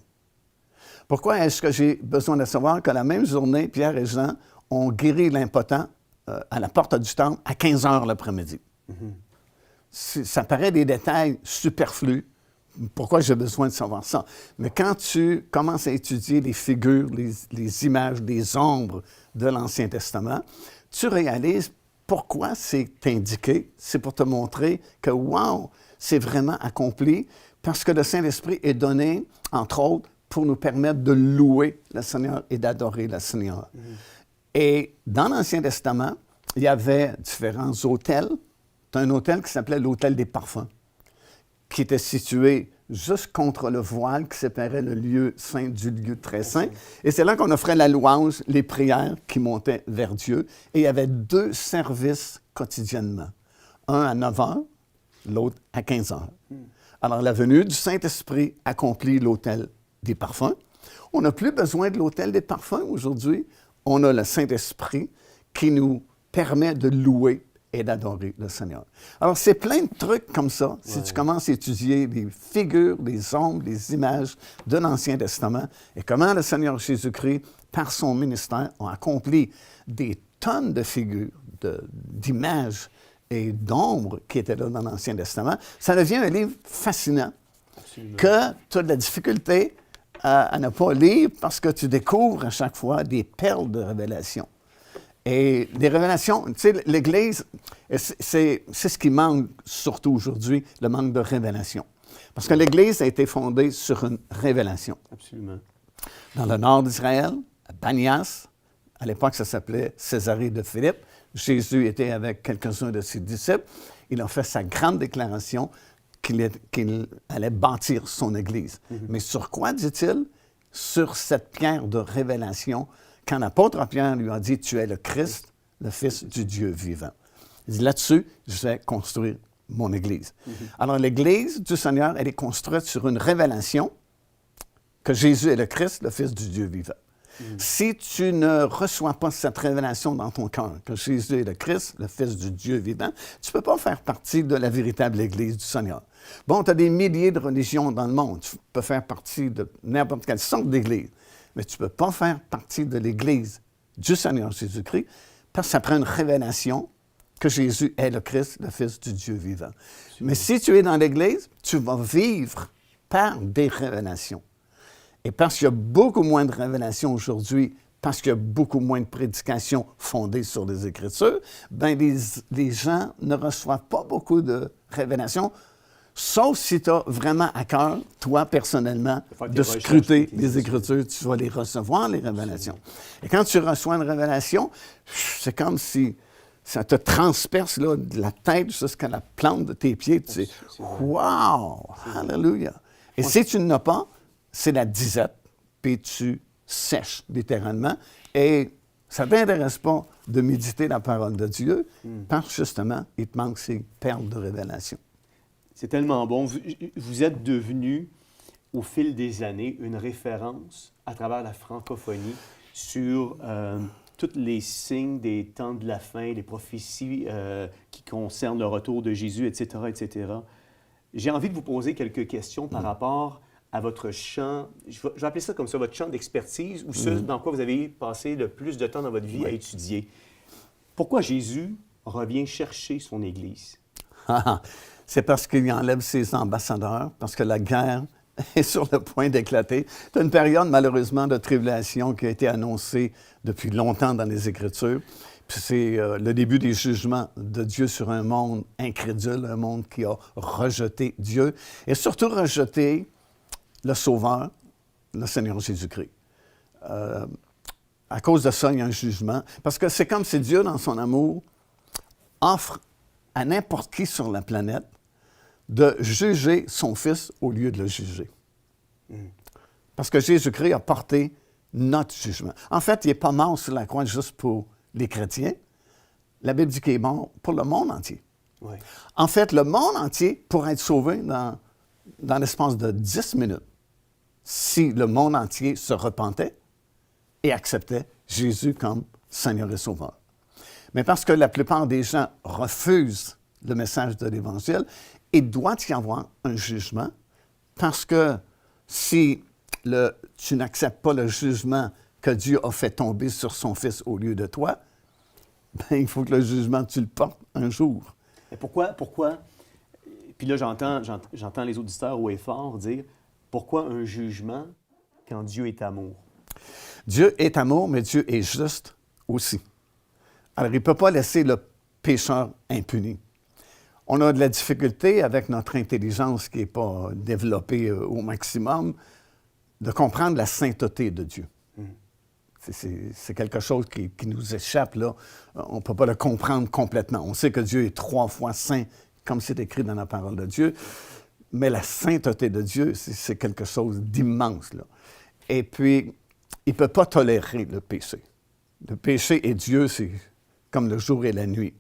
Pourquoi est-ce que j'ai besoin de savoir que la même journée, Pierre et Jean ont guéri l'impotent à la porte du temple à 15 heures l'après-midi? Ça paraît des détails superflus. Pourquoi j'ai besoin de savoir ça? Mais quand tu commences à étudier les figures, les images, les ombres de l'Ancien Testament, tu réalises pourquoi c'est indiqué. C'est pour te montrer que, wow, c'est vraiment accompli parce que le Saint-Esprit est donné, entre autres, pour nous permettre de louer le Seigneur et d'adorer le Seigneur. Et dans l'Ancien Testament, il y avait différents autels. Tu as un autel qui s'appelait l'autel des parfums, qui était situé juste contre le voile qui séparait le lieu saint du lieu très saint. Et c'est là qu'on offrait la louange, les prières qui montaient vers Dieu. Et il y avait 2 services quotidiennement. Un à 9 heures, l'autre à 15 heures. Alors, la venue du Saint-Esprit accomplit l'autel des parfums. On n'a plus besoin de l'autel des parfums aujourd'hui. On a le Saint-Esprit qui nous permet de louer et d'adorer le Seigneur. Alors, c'est plein de trucs comme ça. Si tu commences à étudier les figures, les ombres, les images de l'Ancien Testament et comment le Seigneur Jésus-Christ, par son ministère, a accompli des tonnes de figures, d'images et d'ombres qui étaient là dans l'Ancien Testament, ça devient un livre fascinant. Absolument. Que tu as de la difficulté à ne pas lire parce que tu découvres à chaque fois des perles de révélation. Et des révélations, tu sais, l'Église, c'est ce qui manque surtout aujourd'hui, le manque de révélation. Parce que l'Église a été fondée sur une révélation. Absolument. Dans le nord d'Israël, à Banias, à l'époque ça s'appelait Césarée de Philippe, Jésus était avec quelques-uns de ses disciples. Il a fait sa grande déclaration qu'il allait bâtir son Église. Mais sur quoi, dit-il? Sur cette pierre de révélation, quand l'apôtre Pierre lui a dit « Tu es le Christ, le Fils du Dieu vivant ». Il dit « Là-dessus, je vais construire mon Église ». Alors, l'Église du Seigneur, elle est construite sur une révélation que Jésus est le Christ, le Fils du Dieu vivant. Si tu ne reçois pas cette révélation dans ton cœur, que Jésus est le Christ, le Fils du Dieu vivant, tu ne peux pas faire partie de la véritable Église du Seigneur. Bon, tu as des milliers de religions dans le monde. Tu peux faire partie de n'importe quelle sorte d'Église, mais tu ne peux pas faire partie de l'Église du Seigneur Jésus-Christ parce que ça prend une révélation que Jésus est le Christ, le Fils du Dieu vivant. Mais si tu es dans l'Église, tu vas vivre par des révélations. Et parce qu'il y a beaucoup moins de révélations aujourd'hui, parce qu'il y a beaucoup moins de prédications fondées sur les Écritures, bien, les gens ne reçoivent pas beaucoup de révélations, sauf si tu as vraiment à cœur, toi, personnellement, de scruter les Écritures, tu vas les recevoir, les révélations. Et quand tu reçois une révélation, c'est comme si ça te transperce là, de la tête jusqu'à la plante de tes pieds. Tu sais, wow! Alléluia! Et si tu n'en as pas, c'est la disette, puis tu sèches littéralement, et ça ne t'intéresse pas de méditer la parole de Dieu, parce que justement, il te manque ces perles de révélation. C'est tellement bon. Vous êtes devenu, au fil des années, une référence à travers la francophonie sur tous les signes des temps de la fin, les prophéties qui concernent le retour de Jésus, etc., etc. J'ai envie de vous poser quelques questions par rapport à votre champ, je vais appeler ça comme ça, votre champ d'expertise, ou ce dans quoi vous avez passé le plus de temps dans votre vie à étudier. Pourquoi Jésus revient chercher son Église? C'est parce qu'il enlève ses ambassadeurs, parce que la guerre est sur le point d'éclater. C'est une période, malheureusement, de tribulation qui a été annoncée depuis longtemps dans les Écritures. Puis c'est le début des jugements de Dieu sur un monde incrédule, un monde qui a rejeté Dieu, et surtout rejeté le Sauveur, le Seigneur Jésus-Christ. À cause de ça, il y a un jugement. Parce que c'est comme si Dieu, dans son amour, offre à n'importe qui sur la planète de juger son Fils au lieu de le juger. Parce que Jésus-Christ a porté notre jugement. En fait, il n'est pas mort sur la croix juste pour les chrétiens. La Bible dit qu'il est mort pour le monde entier. Oui. En fait, le monde entier pourrait être sauvé dans l'espace de 10 minutes si le monde entier se repentait et acceptait Jésus comme Seigneur et Sauveur. Mais parce que la plupart des gens refusent le message de l'Évangile, il doit y avoir un jugement parce que si tu n'acceptes pas le jugement que Dieu a fait tomber sur son Fils au lieu de toi, bien, il faut que le jugement, tu le portes un jour. Mais pourquoi? Puis là, j'entends les auditeurs haut et fort dire, pourquoi un jugement quand Dieu est amour? Dieu est amour, mais Dieu est juste aussi. Alors, il ne peut pas laisser le pécheur impuni. On a de la difficulté avec notre intelligence qui n'est pas développée au maximum de comprendre la sainteté de Dieu. C'est quelque chose qui nous échappe, là. On ne peut pas le comprendre complètement. On sait que Dieu est 3 fois saint, comme c'est écrit dans la parole de Dieu, mais la sainteté de Dieu, c'est quelque chose d'immense, là. Et puis, il ne peut pas tolérer le péché. Le péché et Dieu, c'est comme le jour et la nuit.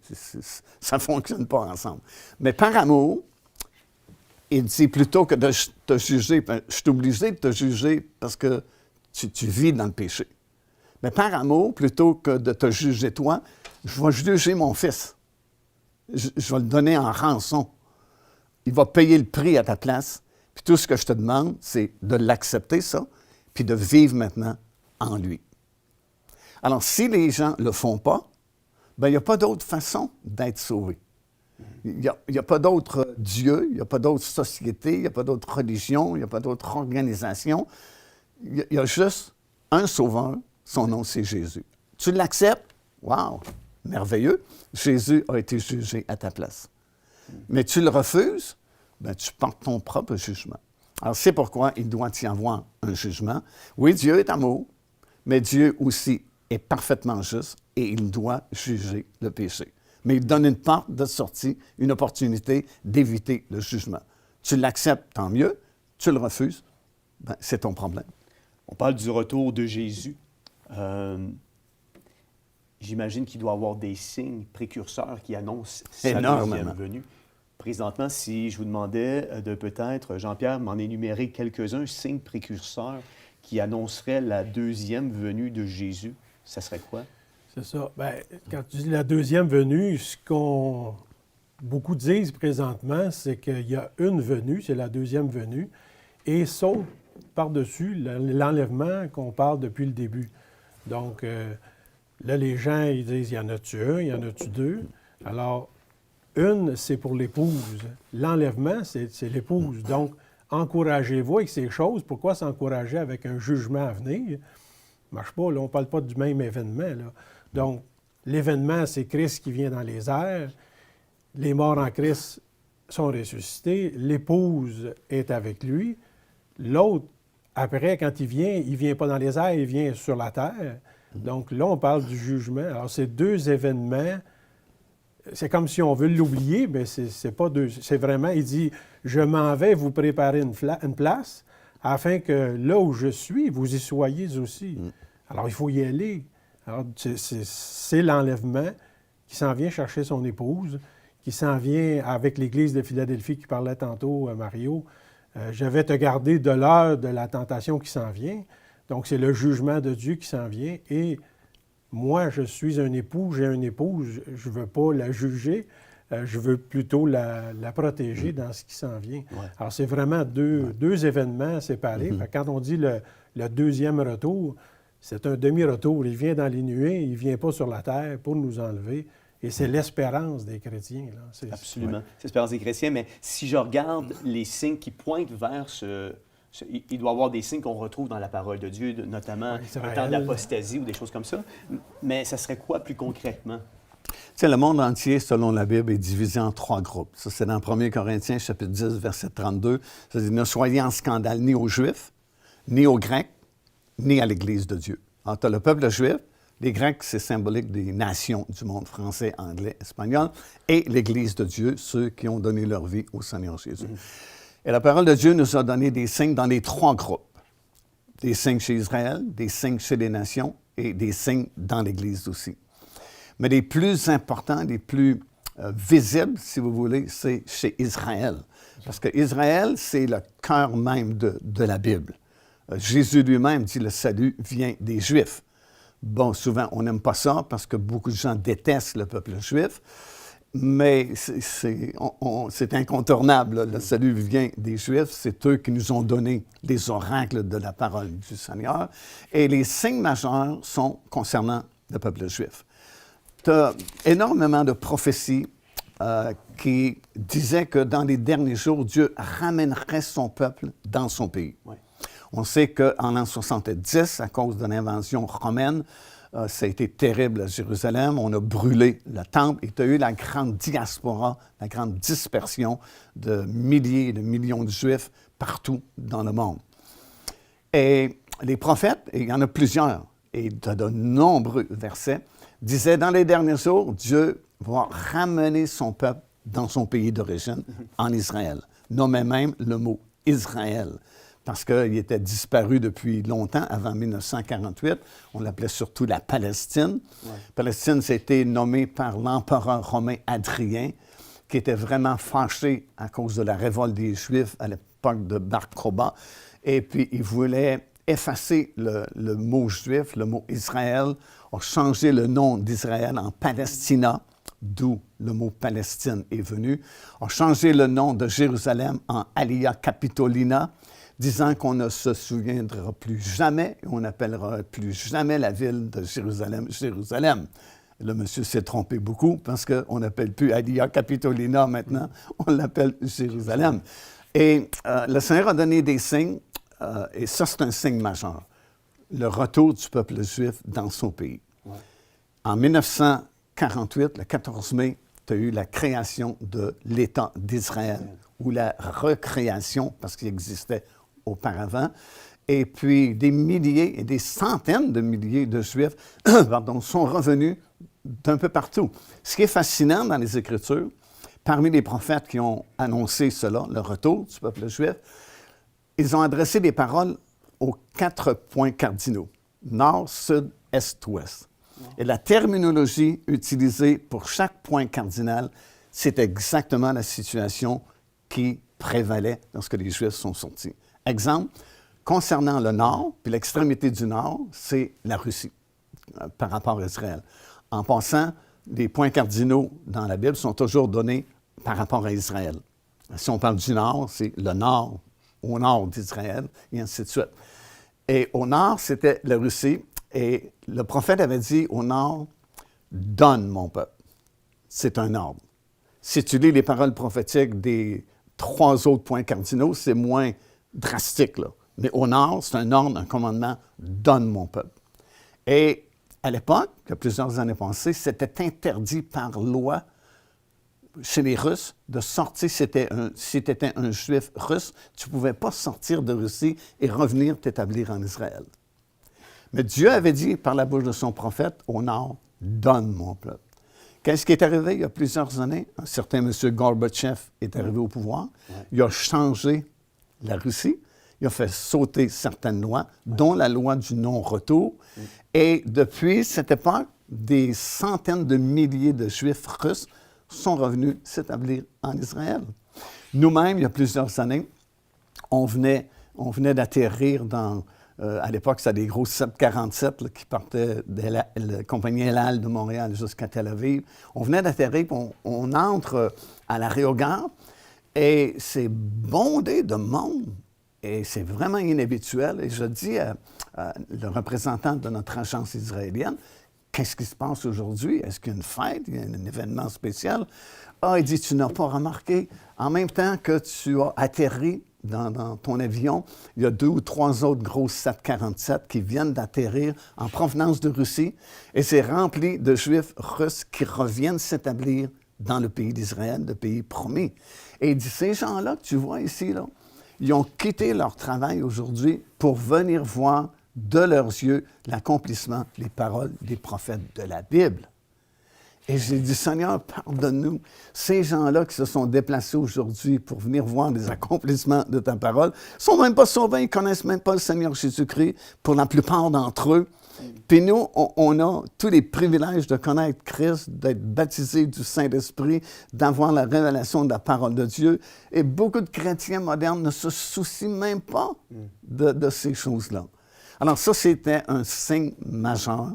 Ça ne fonctionne pas ensemble. Mais par amour, il dit plutôt que de te juger, je suis obligé de te juger parce que tu vis dans le péché. Mais par amour, plutôt que de te juger toi, je vais juger mon Fils. Je vais le donner en rançon. Il va payer le prix à ta place. Puis tout ce que je te demande, c'est de l'accepter, ça, puis de vivre maintenant en lui. Alors, si les gens ne le font pas, bien, il n'y a pas d'autre façon d'être sauvé. Il n'y a pas d'autre Dieu, il n'y a pas d'autre société, il n'y a pas d'autre religion, il n'y a pas d'autre organisation. Il y a juste un sauveur, son nom c'est Jésus. Tu l'acceptes? Wow! Merveilleux! Jésus a été jugé à ta place. Mais tu le refuses? Bien, tu portes ton propre jugement. Alors, c'est pourquoi il doit y avoir un jugement. Oui, Dieu est amour, mais Dieu aussi est parfaitement juste et il doit juger le péché. Mais il donne une porte de sortie, une opportunité d'éviter le jugement. Tu l'acceptes, tant mieux. Tu le refuses, ben, c'est ton problème. On parle du retour de Jésus. J'imagine qu'il doit y avoir des signes précurseurs qui annoncent sa deuxième venue. Présentement, si je vous demandais de peut-être, Jean-Pierre, m'en énumérer quelques-uns, signes précurseurs qui annonceraient la deuxième venue de Jésus, ça serait quoi? C'est ça. Bien, quand tu dis la deuxième venue, ce qu'on beaucoup disent présentement, c'est qu'il y a une venue, c'est la deuxième venue, et saute par-dessus l'enlèvement qu'on parle depuis le début. Donc, là, les gens, ils disent, il y en a-tu un, il y en a-tu deux? Alors, une, c'est pour l'épouse. L'enlèvement, c'est l'épouse. Donc, encouragez-vous avec ces choses. Pourquoi s'encourager avec un jugement à venir? Ça ne marche pas, là, on ne parle pas du même événement, là. Donc, l'événement, c'est Christ qui vient dans les airs. Les morts en Christ sont ressuscités. L'épouse est avec lui. L'autre, après, quand il vient pas dans les airs, il vient sur la terre. Donc là, on parle du jugement. Alors, ces deux événements, c'est comme si on veut l'oublier, mais c'est pas deux. C'est vraiment, il dit, je m'en vais vous préparer une place afin que là où je suis, vous y soyez aussi. Alors, il faut y aller. Alors, c'est l'enlèvement qui s'en vient chercher son épouse, qui s'en vient avec l'Église de Philadelphie qui parlait tantôt, Mario. Je vais te garder de l'heure de la tentation qui s'en vient. Donc, c'est le jugement de Dieu qui s'en vient. Et moi, je suis un époux, j'ai une épouse, je ne veux pas la juger, je veux plutôt la protéger dans ce qui s'en vient. Ouais. Alors, c'est vraiment deux événements séparés. Quand on dit le deuxième retour, c'est un demi-retour. Il vient dans les nuées, il ne vient pas sur la terre pour nous enlever. Et c'est l'espérance des chrétiens. Là. Absolument. C'est l'espérance des chrétiens. Mais si je regarde les signes qui pointent vers il doit y avoir des signes qu'on retrouve dans la parole de Dieu, notamment un temps d'apostasie ou des choses comme ça. Mais ça serait quoi plus concrètement? Tu sais, le monde entier, selon la Bible, est divisé en 3 groupes. Ça, c'est dans 1 Corinthiens, chapitre 10, verset 32. Ça dit « Ne soyez en scandale ni aux Juifs, ni aux Grecs, ni à l'Église de Dieu. » Alors, tu as le peuple juif. Les Grecs, c'est symbolique des nations du monde français, anglais, espagnol, et l'Église de Dieu, ceux qui ont donné leur vie au Seigneur Jésus. Et la parole de Dieu nous a donné des signes dans les 3 groupes. Des signes chez Israël, des signes chez les nations et des signes dans l'Église aussi. Mais les plus importants, les plus visibles, si vous voulez, c'est chez Israël. Parce que Israël, c'est le cœur même de la Bible. Jésus lui-même dit « Le salut vient des Juifs ». Bon, souvent, on n'aime pas ça parce que beaucoup de gens détestent le peuple juif, mais c'est incontournable. Là. Le salut vient des Juifs, c'est eux qui nous ont donné les oracles de la parole du Seigneur. Et les signes majeurs sont concernant le peuple juif. Tu as énormément de prophéties qui disaient que dans les derniers jours, Dieu ramènerait son peuple dans son pays. Ouais. On sait qu'en l'an 70, à cause de l'invasion romaine, ça a été terrible à Jérusalem. On a brûlé le temple et tu as eu la grande diaspora, la grande dispersion de milliers et de millions de Juifs partout dans le monde. Et les prophètes, et il y en a plusieurs, et tu as de nombreux versets, disaient dans les derniers jours, Dieu va ramener son peuple dans son pays d'origine, en Israël. Nommait même le mot Israël. Parce qu'il était disparu depuis longtemps, avant 1948. On l'appelait surtout la Palestine. Ouais. Palestine, c'était nommé par l'empereur romain Hadrien, qui était vraiment fâché à cause de la révolte des Juifs à l'époque de Bar Kokhba. Et puis, il voulait effacer le mot juif, le mot Israël, a changé le nom d'Israël en Palestina, d'où le mot Palestine est venu, a changé le nom de Jérusalem en Alia Capitolina, disant qu'on ne se souviendra plus jamais, et on n'appellera plus jamais la ville de Jérusalem, Jérusalem. Le monsieur s'est trompé beaucoup parce qu'on n'appelle plus Alia Capitolina maintenant, on l'appelle Jérusalem. Et le Seigneur a donné des signes, et ça c'est un signe majeur, le retour du peuple juif dans son pays. Ouais. En 1948, le 14 mai, tu as eu la création de l'État d'Israël, ou la recréation, parce qu'il existait auparavant. Et puis, des milliers et des centaines de milliers de Juifs sont revenus d'un peu partout. Ce qui est fascinant dans les Écritures, parmi les prophètes qui ont annoncé cela, le retour du peuple juif, ils ont adressé des paroles aux 4 points cardinaux, nord, sud, est, ouest. Et la terminologie utilisée pour chaque point cardinal, c'est exactement la situation qui prévalait lorsque les Juifs sont sortis. Exemple, concernant le nord, puis l'extrémité du nord, c'est la Russie par rapport à Israël. En passant, les points cardinaux dans la Bible sont toujours donnés par rapport à Israël. Si on parle du nord, c'est le nord, au nord d'Israël, et ainsi de suite. Et au nord, c'était la Russie, et le prophète avait dit au nord, « Donne mon peuple ». C'est un ordre. Si tu lis les paroles prophétiques des 3 autres points cardinaux, c'est moins drastique, là. Mais au nord, c'est un ordre, un commandement, « Donne mon peuple ». Et à l'époque, il y a plusieurs années passées, c'était interdit par loi chez les Russes de sortir. Si tu étais un Juif russe, tu ne pouvais pas sortir de Russie et revenir t'établir en Israël. Mais Dieu avait dit par la bouche de son prophète, au nord, « Donne mon peuple ». Qu'est-ce qui est arrivé il y a plusieurs années? Un certain M. Gorbatchev est arrivé au pouvoir. Il a changé la Russie. Il a fait sauter certaines lois, dont la loi du non-retour. Et depuis cette époque, des centaines de milliers de Juifs russes sont revenus s'établir en Israël. Nous-mêmes, il y a plusieurs années, on venait d'atterrir dans... à l'époque, c'était des gros 747 là, qui partaient de la compagnie El Al de Montréal jusqu'à Tel Aviv. On venait d'atterrir, puis on entre à l'aérogare et c'est bondé de monde. Et c'est vraiment inhabituel. Et je dis à le représentant de notre agence israélienne, qu'est-ce qui se passe aujourd'hui? Est-ce qu'il y a une fête? Il y a un événement spécial? Ah, il dit, tu n'as pas remarqué. En même temps que tu as atterri dans ton avion, il y a 2 ou 3 autres gros 747 qui viennent d'atterrir en provenance de Russie. Et c'est rempli de Juifs russes qui reviennent s'établir dans le pays d'Israël, le pays promis. Et il dit, ces gens-là que tu vois ici, là, ils ont quitté leur travail aujourd'hui pour venir voir de leurs yeux l'accomplissement des paroles des prophètes de la Bible. Et j'ai dit, Seigneur, pardonne-nous. Ces gens-là qui se sont déplacés aujourd'hui pour venir voir les accomplissements de ta parole, ne sont même pas sauvés, ils ne connaissent même pas le Seigneur Jésus-Christ, pour la plupart d'entre eux. Puis nous, on a tous les privilèges de connaître Christ, d'être baptisés du Saint-Esprit, d'avoir la révélation de la parole de Dieu. Et beaucoup de chrétiens modernes ne se soucient même pas de ces choses-là. Alors ça, c'était un signe majeur,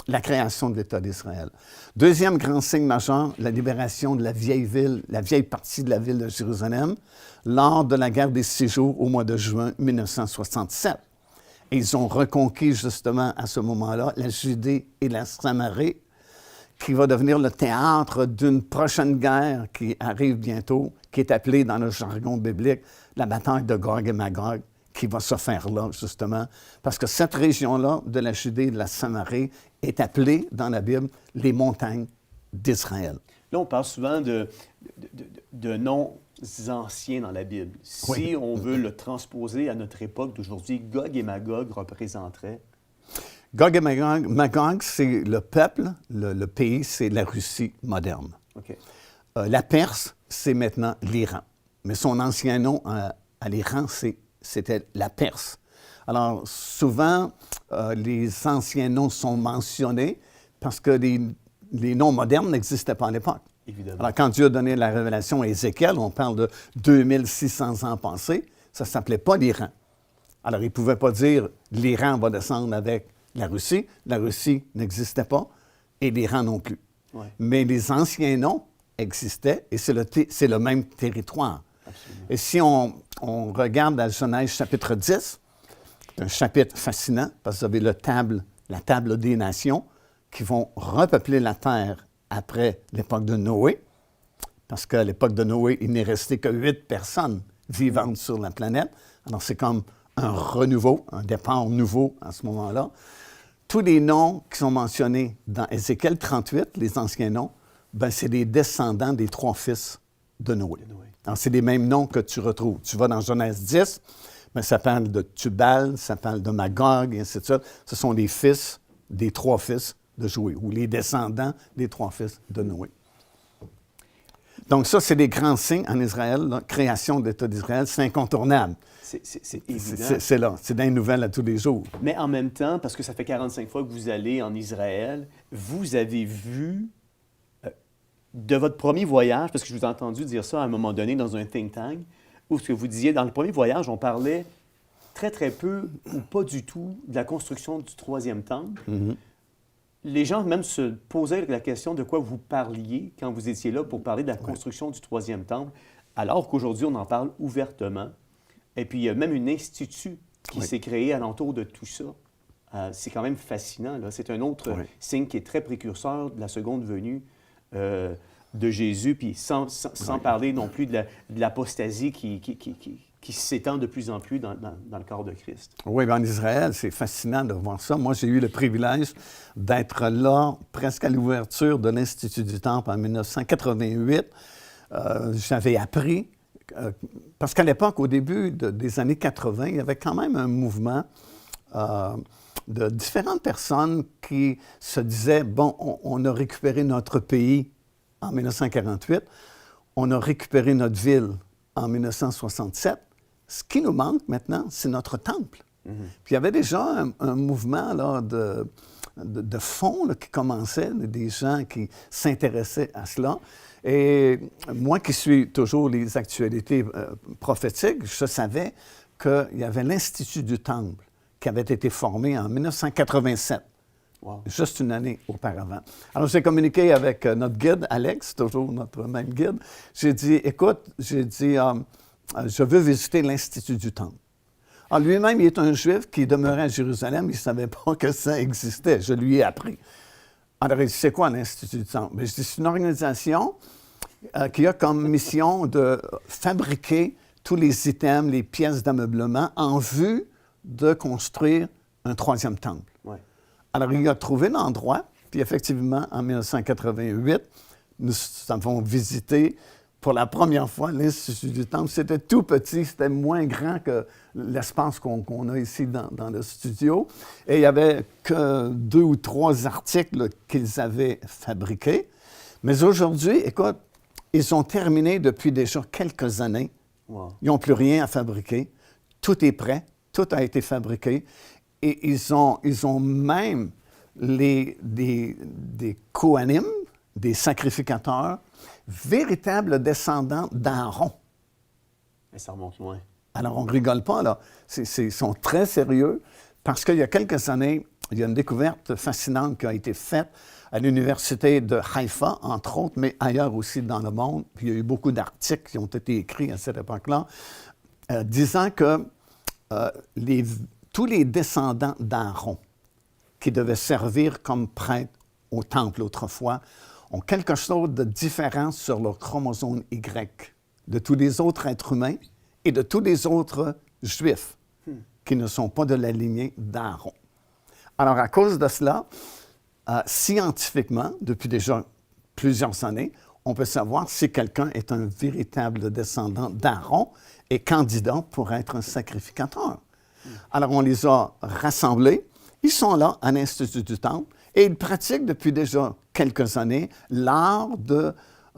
la création de l'État d'Israël. Deuxième grand signe majeur, la libération de la vieille ville, la vieille partie de la ville de Jérusalem, lors de la guerre des 6 jours au mois de juin 1967. Et ils ont reconquis justement à ce moment-là la Judée et la Samarie, qui va devenir le théâtre d'une prochaine guerre qui arrive bientôt, qui est appelée dans le jargon biblique la bataille de Gog et Magog, qui va se faire là, justement, parce que cette région-là de la Judée et de la Samarie est appelée dans la Bible les montagnes d'Israël. Là, on parle souvent de noms anciens dans la Bible. Si Oui. on veut le transposer à notre époque d'aujourd'hui, Gog et Magog représenteraient... Gog et Magog, Magog, c'est le peuple, le pays, c'est la Russie moderne. OK. La Perse, c'est maintenant l'Iran. Mais son ancien nom à l'Iran, c'était la Perse. Alors, souvent, les anciens noms sont mentionnés parce que les noms modernes n'existaient pas à l'époque. Évidemment. Alors, quand Dieu a donné la révélation à Ézéchiel, on parle de 2600 ans passés, ça ne s'appelait pas l'Iran. Alors, il ne pouvait pas dire l'Iran va descendre avec la Russie n'existait pas et l'Iran non plus. Ouais. Mais les anciens noms existaient et c'est le même territoire. Absolument. Et si on regarde dans Genèse chapitre 10, c'est un chapitre fascinant parce que vous avez la table des nations qui vont repeupler la terre après l'époque de Noé, parce qu'à l'époque de Noé, il n'est resté que 8 personnes vivantes sur la planète. Alors c'est comme un renouveau, un départ nouveau à ce moment-là. Tous les noms qui sont mentionnés dans Ézéchiel 38, les anciens noms, ben c'est des descendants des 3 fils de Noé. Alors, c'est les mêmes noms que tu retrouves. Tu vas dans Genèse 10, ben, ça parle de Tubal, ça parle de Magog, et ainsi de suite. Ce sont les fils des 3 fils de Noé, ou les descendants des 3 fils de Noé. Donc ça, c'est des grands signes en Israël. La création de l'État d'Israël, c'est incontournable. C'est évident. C'est là, c'est dans les nouvelles à tous les jours. Mais en même temps, parce que ça fait 45 fois que vous allez en Israël, vous avez vu, de votre premier voyage, parce que je vous ai entendu dire ça à un moment donné dans un think tank, où ce que vous disiez, dans le premier voyage, on parlait très, très peu ou pas du tout de la construction du troisième temple. Les gens même se posaient la question de quoi vous parliez quand vous étiez là pour parler de la construction du troisième temple, alors qu'aujourd'hui, on en parle ouvertement. Et puis, il y a même un institut qui s'est créé alentour de tout ça. C'est quand même fascinant, là. C'est un autre signe qui est très précurseur de la seconde venue de Jésus, puis sans parler non plus de l'apostasie qui s'étend de plus en plus dans le corps de Christ. Oui, bien en Israël, c'est fascinant de voir ça. Moi, j'ai eu le privilège d'être là presque à l'ouverture de l'Institut du Temple en 1988. J'avais appris, parce qu'à l'époque, au début des années 80, il y avait quand même un mouvement de différentes personnes qui se disaient, bon, on a récupéré notre pays en 1948, on a récupéré notre ville en 1967. Ce qui nous manque maintenant, c'est notre temple. Puis il y avait déjà un mouvement là, de fond là, qui commençait, des gens qui s'intéressaient à cela. Et moi qui suis toujours les actualités prophétiques, je savais qu'il y avait l'Institut du Temple qui avait été formé en 1987. Wow. Juste une année auparavant. Alors, j'ai communiqué avec notre guide, Alex, toujours notre même guide. J'ai dit, écoute, je veux visiter l'Institut du Temple. Alors, lui-même, il est un Juif qui demeurait à Jérusalem. Il ne savait pas que ça existait. Je lui ai appris. Alors, il dit, c'est quoi l'Institut du Temple? Mais je dis, c'est une organisation qui a comme mission de fabriquer tous les items, les pièces d'ameublement en vue de construire un troisième temple. Ouais. Alors, il a trouvé l'endroit, puis effectivement, en 1988, nous avons visité pour la première fois l'Institut du Temple. C'était tout petit, c'était moins grand que l'espace qu'on a ici dans le studio. Et il n'y avait que 2 ou 3 articles qu'ils avaient fabriqués. Mais aujourd'hui, écoute, ils ont terminé depuis déjà quelques années. Wow. Ils n'ont plus rien à fabriquer. Tout est prêt. Tout a été fabriqué. Et ils ont même des Kohanim, des sacrificateurs, véritables descendants d'Aaron. Et ça remonte loin. Alors, on ne rigole pas, là. Ils sont très sérieux parce qu'il y a quelques années, il y a une découverte fascinante qui a été faite à l'Université de Haïfa, entre autres, mais ailleurs aussi dans le monde. Puis il y a eu beaucoup d'articles qui ont été écrits à cette époque-là, disant que tous les descendants d'Aaron qui devaient servir comme prêtres au temple autrefois ont quelque chose de différent sur leur chromosome Y de tous les autres êtres humains et de tous les autres Juifs qui ne sont pas de la lignée d'Aaron. Alors, à cause de cela, scientifiquement, depuis déjà plusieurs années, on peut savoir si quelqu'un est un véritable descendant d'Aaron et candidat pour être un sacrificateur. Alors, on les a rassemblés. Ils sont là à l'Institut du Temple et ils pratiquent depuis déjà quelques années l'art de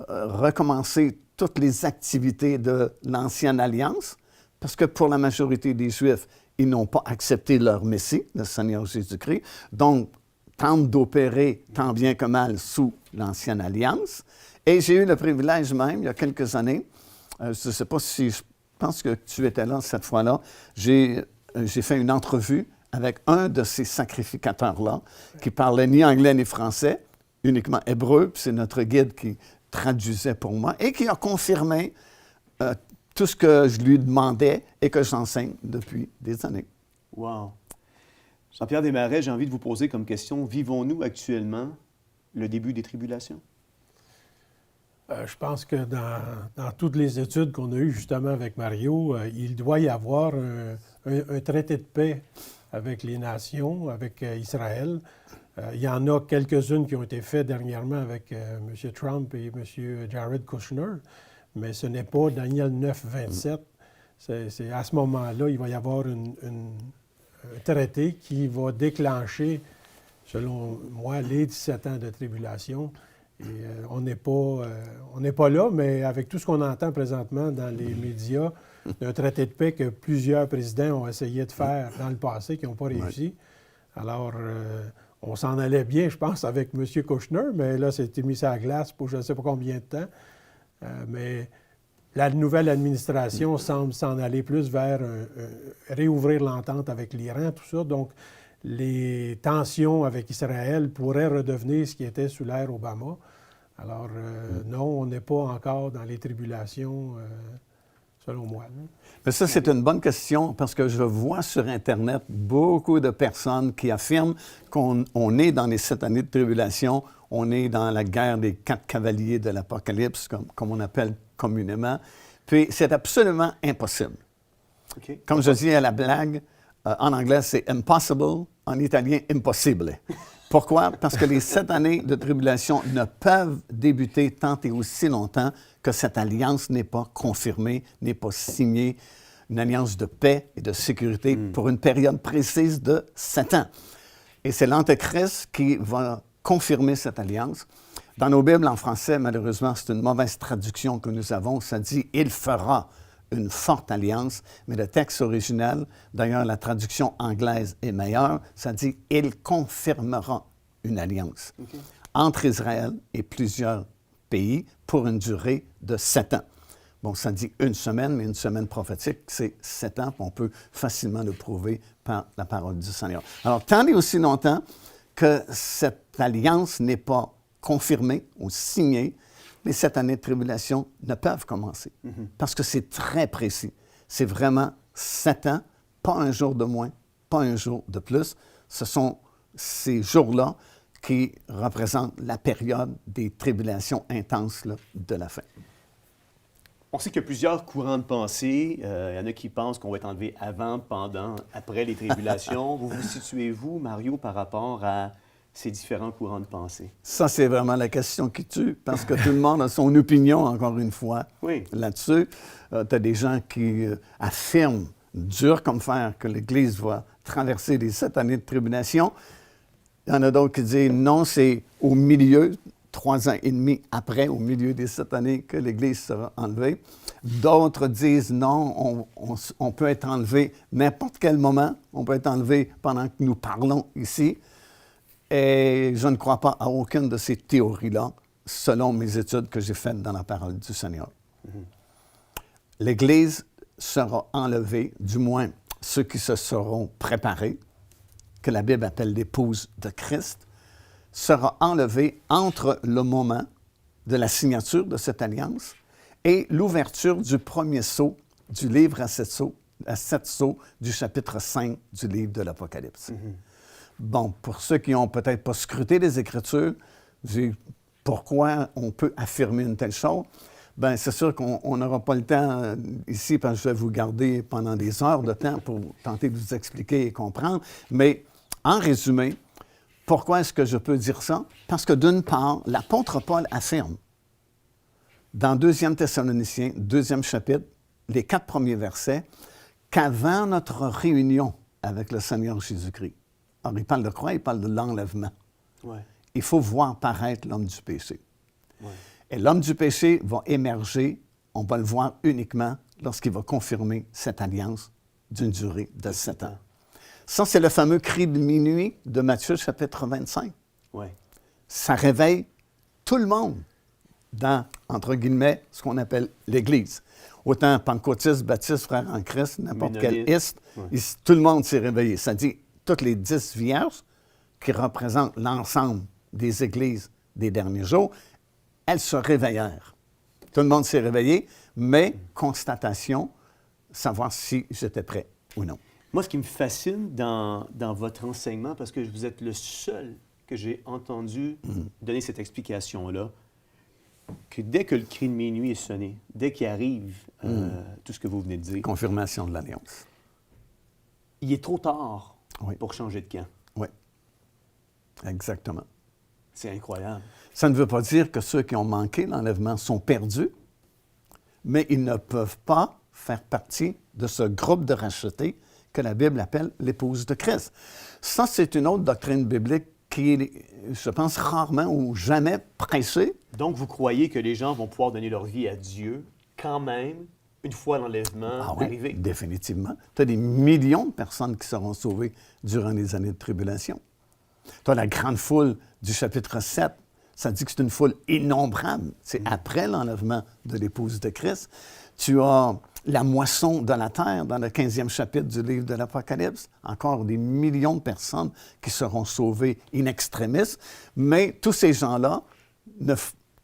recommencer toutes les activités de l'Ancienne Alliance, parce que pour la majorité des Juifs, ils n'ont pas accepté leur Messie, le Seigneur Jésus-Christ, donc tentent d'opérer tant bien que mal sous l'Ancienne Alliance. Et j'ai eu le privilège même, il y a quelques années, je ne sais pas si, je pense que tu étais là cette fois-là, j'ai fait une entrevue avec un de ces sacrificateurs-là, qui parlait ni anglais ni français, uniquement hébreu, puis c'est notre guide qui traduisait pour moi, et qui a confirmé tout ce que je lui demandais et que j'enseigne depuis des années. Wow! Jean-Pierre Desmarais, j'ai envie de vous poser comme question, vivons-nous actuellement le début des tribulations? Je pense que dans toutes les études qu'on a eues justement avec Mario, il doit y avoir un traité de paix avec les nations, avec Israël. Il y en a quelques-unes qui ont été faites dernièrement avec M. Trump et M. Jared Kushner, mais ce n'est pas Daniel 9, 27. C'est à ce moment-là, il va y avoir un traité qui va déclencher, selon moi, les 17 ans de tribulation. Et on n'est pas là, mais avec tout ce qu'on entend présentement dans les médias, d'un traité de paix que plusieurs présidents ont essayé de faire dans le passé, qui n'ont pas réussi. Alors, on s'en allait bien, je pense, avec M. Kouchner, mais là, c'était mis à la glace pour je ne sais pas combien de temps. Mais la nouvelle administration semble s'en aller plus vers réouvrir l'entente avec l'Iran, tout ça. Donc, les tensions avec Israël pourraient redevenir ce qui était sous l'ère Obama. Alors, non, on n'est pas encore dans les tribulations, selon moi. Là. Mais ça, c'est une bonne question parce que je vois sur Internet beaucoup de personnes qui affirment qu'on est dans les 7 années de tribulation, on est dans la guerre des 4 cavaliers de l'Apocalypse, comme on appelle communément. Puis, c'est absolument impossible. OK. Comme je dis à la blague, en anglais, c'est impossible, en italien, impossible. Pourquoi? Parce que les 7 années de tribulation ne peuvent débuter tant et aussi longtemps que cette alliance n'est pas confirmée, n'est pas signée, une alliance de paix et de sécurité pour une période précise de 7 ans. Et c'est l'Antéchrist qui va confirmer cette alliance. Dans nos Bibles en français, malheureusement, c'est une mauvaise traduction que nous avons. Ça dit « Il fera une forte alliance », mais le texte original, d'ailleurs la traduction anglaise est meilleure, ça dit « Il confirmera une alliance entre Israël et plusieurs pays pour une durée de 7 ans ». Bon, ça dit une semaine, mais une semaine prophétique, c'est 7 ans, puis on peut facilement le prouver par la parole du Seigneur. Alors, tant et aussi longtemps que cette alliance n'est pas confirmée ou signée, les 7 années de tribulation ne peuvent commencer. Parce que c'est très précis. C'est vraiment 7 ans, pas un jour de moins, pas un jour de plus. Ce sont ces jours-là qui représentent la période des tribulations intenses là, de la fin. On sait qu'il y a plusieurs courants de pensée. Il y en a qui pensent qu'on va être enlevé avant, pendant, après les tribulations. Vous vous situez-vous, Mario, par rapport à ces différents courants de pensée? Ça, c'est vraiment la question qui tue, parce que tout le monde a son opinion, encore une fois, là-dessus. Tu as des gens qui affirment, dur comme fer, que l'Église va traverser les 7 années de tribulation. Il y en a d'autres qui disent non, c'est au milieu, 3 ans et demi après, au milieu des 7 années, que l'Église sera enlevée. D'autres disent non, on peut être enlevé n'importe quel moment. On peut être enlevé pendant que nous parlons ici. Et je ne crois pas à aucune de ces théories-là, selon mes études que j'ai faites dans la parole du Seigneur. L'Église sera enlevée, du moins ceux qui se seront préparés, que la Bible appelle l'épouse de Christ, sera enlevée entre le moment de la signature de cette alliance et l'ouverture du premier sceau du livre à 7 sceaux du chapitre 5 du livre de l'Apocalypse. Bon, pour ceux qui n'ont peut-être pas scruté les Écritures, pourquoi on peut affirmer une telle chose? Bien, c'est sûr qu'on n'aura pas le temps ici, parce que je vais vous garder pendant des heures de temps pour tenter de vous expliquer et comprendre. Mais en résumé, pourquoi est-ce que je peux dire ça? Parce que d'une part, l'apôtre Paul affirme dans 2 Thessaloniciens, 2e chapitre, les 4 premiers versets, qu'avant notre réunion avec le Seigneur Jésus-Christ, alors, il parle de quoi? Il parle de l'enlèvement. Il faut voir paraître l'homme du péché. Et l'homme du péché va émerger, on va le voir uniquement lorsqu'il va confirmer cette alliance d'une durée de 7 ans. Ça, c'est le fameux cri de minuit de Matthieu, chapitre 25. Ça réveille tout le monde dans, entre guillemets, ce qu'on appelle l'Église. Autant pentecôtistes, baptistes, frères en Christ, n'importe quel iste, tout le monde s'est réveillé. Ça dit toutes les 10 vierges qui représentent l'ensemble des églises des derniers jours, elles se réveillèrent. Tout le monde s'est réveillé, mais constatation, savoir si j'étais prêt ou non. Moi, ce qui me fascine dans votre enseignement, parce que vous êtes le seul que j'ai entendu donner cette explication-là, que dès que le cri de minuit est sonné, dès qu'il arrive tout ce que vous venez de dire... Confirmation de l'alliance. Il est trop tard pour changer de camp. Oui, exactement. C'est incroyable. Ça ne veut pas dire que ceux qui ont manqué l'enlèvement sont perdus, mais ils ne peuvent pas faire partie de ce groupe de rachetés que la Bible appelle l'épouse de Christ. Ça, c'est une autre doctrine biblique qui est, je pense, rarement ou jamais pressé. Donc, vous croyez que les gens vont pouvoir donner leur vie à Dieu quand même, une fois l'enlèvement Ah oui, arrivé? définitivement. Tu as des millions de personnes qui seront sauvées durant les années de tribulation. Tu as la grande foule du chapitre 7. Ça dit que c'est une foule innombrable. C'est après l'enlèvement de l'épouse de Christ. Tu as la moisson de la terre dans le 15e chapitre du livre de l'Apocalypse. Encore des millions de personnes qui seront sauvées in extremis. Mais tous ces gens-là ne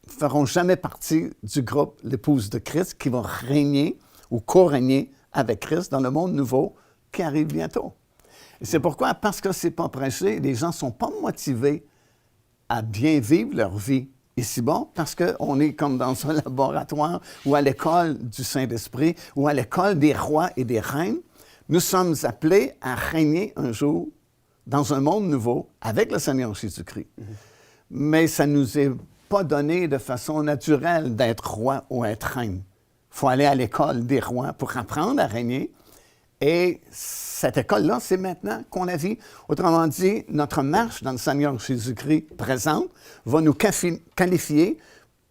feront jamais partie du groupe l'épouse de Christ qui va régner ou co-régner avec Christ dans le monde nouveau qui arrive bientôt. Et c'est pourquoi, parce que ce n'est pas prêché, les gens ne sont pas motivés à bien vivre leur vie ici-bas, parce qu'on est comme dans un laboratoire ou à l'école du Saint-Esprit ou à l'école des rois et des reines. Nous sommes appelés à régner un jour dans un monde nouveau avec le Seigneur Jésus-Christ. Mais ça ne nous est pas donné de façon naturelle d'être roi ou être reine. Il faut aller à l'école des rois pour apprendre à régner. Et cette école-là, c'est maintenant qu'on la vit. Autrement dit, notre marche dans le Seigneur Jésus-Christ présent va nous qualifier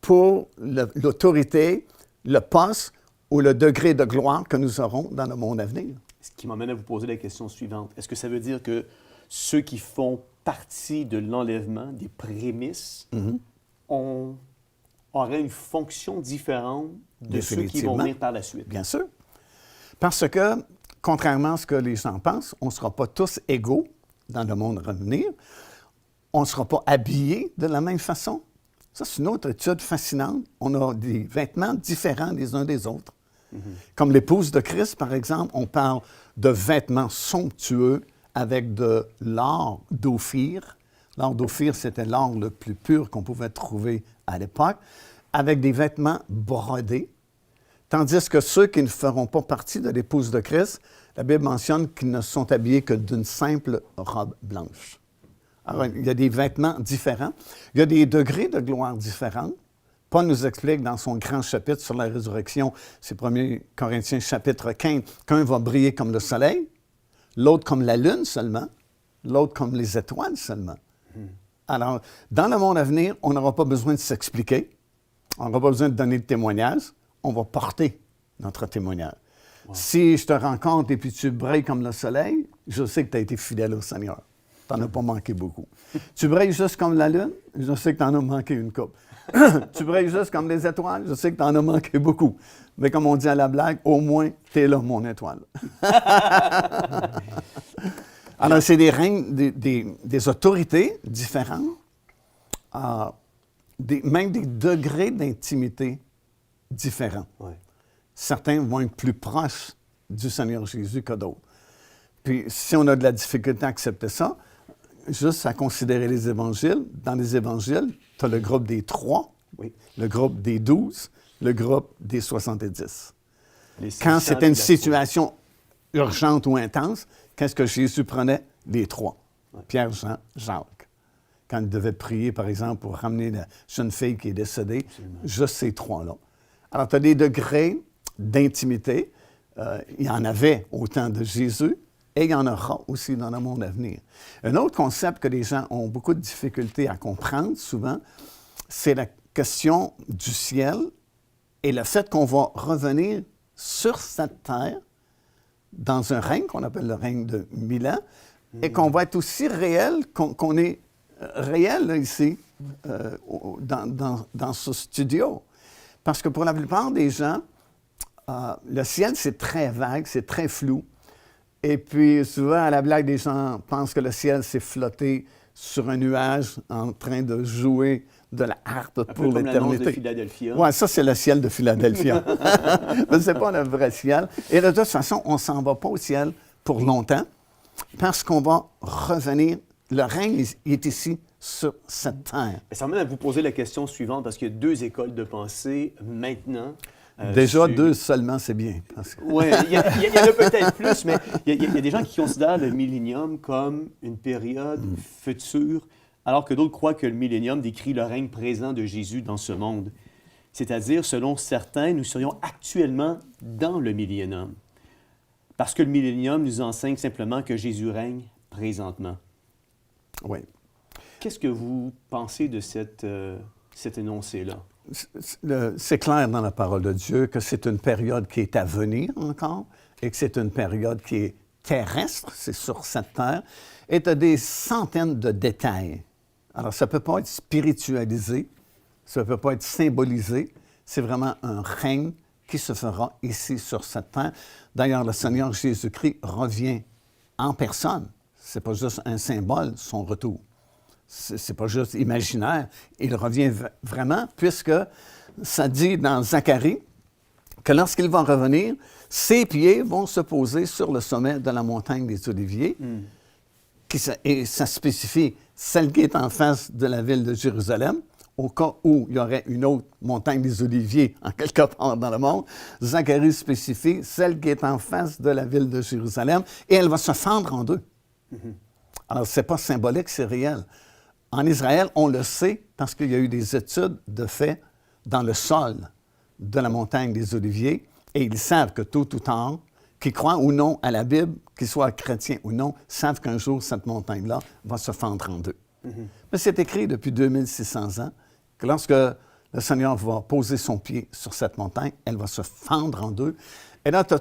pour l'autorité, le poste ou le degré de gloire que nous aurons dans le monde à venir. Ce qui m'amène à vous poser la question suivante. Est-ce que ça veut dire que ceux qui font partie de l'enlèvement, des prémices, auraient une fonction différente de ceux qui vont venir par la suite? Bien sûr. Parce que, contrairement à ce que les gens pensent, on ne sera pas tous égaux dans le monde à venir. On ne sera pas habillés de la même façon. Ça, c'est une autre étude fascinante. On a des vêtements différents les uns des autres. Comme l'épouse de Christ, par exemple, on parle de vêtements somptueux avec de l'or d'Ophir. L'or d'Ophir, c'était l'or le plus pur qu'on pouvait trouver à l'époque, avec des vêtements brodés. Tandis que ceux qui ne feront pas partie de l'épouse de Christ, la Bible mentionne qu'ils ne sont habillés que d'une simple robe blanche. Alors, il y a des vêtements différents. Il y a des degrés de gloire différents. Paul nous explique dans son grand chapitre sur la résurrection, c'est 1 Corinthiens chapitre 15, qu'un va briller comme le soleil, l'autre comme la lune seulement, l'autre comme les étoiles seulement. Alors, dans le monde à venir, on n'aura pas besoin de s'expliquer, on n'aura pas besoin de donner de témoignage, on va porter notre témoignage. Wow. Si je te rencontre et puis tu brilles comme le soleil, je sais que tu as été fidèle au Seigneur. Tu n'en as pas manqué beaucoup. Tu brilles juste comme la lune, je sais que tu en as manqué une coupe. Tu brilles juste comme les étoiles, je sais que tu en as manqué beaucoup. Mais comme on dit à la blague, au moins, tu es là, mon étoile. Alors, c'est des règnes, des autorités différentes, même des degrés d'intimité différents. Ouais. Certains vont être plus proches du Seigneur Jésus que d'autres. Puis, si on a de la difficulté à accepter ça, juste à considérer les évangiles, dans les évangiles, tu as le groupe des 3, oui, le groupe des 12, le groupe des 70. Quand c'était une situation urgente ou intense, qu'est-ce que Jésus prenait? Les 3. Ouais. Pierre, Jean, Jacques. Quand il devait prier, par exemple, pour ramener la jeune fille qui est décédée, juste ces 3-là. Alors, tu as des degrés d'intimité. Il y en avait au temps de Jésus et il y en aura aussi dans le monde à venir. Un autre concept que les gens ont beaucoup de difficultés à comprendre souvent, c'est la question du ciel et le fait qu'on va revenir sur cette terre dans un règne qu'on appelle le règne de 1000 ans et qu'on va être aussi réel qu'on est réel là, ici dans ce studio. Parce que pour la plupart des gens, le ciel, c'est très vague, c'est très flou. Et puis, souvent, à la blague, les gens pensent que le ciel, c'est flotter sur un nuage en train de jouer de la harpe pour l'éternité. Comme l'annonce de Philadelphia. Oui, ça, c'est le ciel de Philadelphia. Mais ce n'est pas le vrai ciel. Et de toute façon, on ne s'en va pas au ciel pour longtemps parce qu'on va revenir. Le règne est ici sur cette terre. Ça m'amène à vous poser la question suivante parce qu'il y a 2 écoles de pensée maintenant. Déjà, 2 seulement, c'est bien. Oui, il y en a peut-être plus, mais il y a des gens qui considèrent le millénium comme une période future, alors que d'autres croient que le millénium décrit le règne présent de Jésus dans ce monde. C'est-à-dire, selon certains, nous serions actuellement dans le millénium, parce que le millénium nous enseigne simplement que Jésus règne présentement. Oui. Qu'est-ce que vous pensez de cet énoncé-là? C'est clair dans la parole de Dieu que c'est une période qui est à venir encore et que c'est une période qui est terrestre, c'est sur cette terre, et tu as des centaines de détails. Alors, ça ne peut pas être spiritualisé, ça ne peut pas être symbolisé, c'est vraiment un règne qui se fera ici sur cette terre. D'ailleurs, le Seigneur Jésus-Christ revient en personne. Ce n'est pas juste un symbole, son retour. C'est pas juste imaginaire. Il revient vraiment, puisque ça dit dans Zacharie que lorsqu'il va revenir, ses pieds vont se poser sur le sommet de la montagne des Oliviers. Et ça spécifie celle qui est en face de la ville de Jérusalem, au cas où il y aurait une autre montagne des Oliviers en quelque part dans le monde. Zacharie spécifie celle qui est en face de la ville de Jérusalem, et elle va se fendre en deux. Alors, ce n'est pas symbolique, c'est réel. En Israël, on le sait parce qu'il y a eu des études de fait dans le sol de la montagne des Oliviers, et ils savent que tôt ou tard, qu'ils croient ou non à la Bible, qu'ils soient chrétiens ou non, savent qu'un jour, cette montagne-là va se fendre en deux. Mais c'est écrit depuis 2600 ans que lorsque le Seigneur va poser son pied sur cette montagne, elle va se fendre en deux. Et là, tu as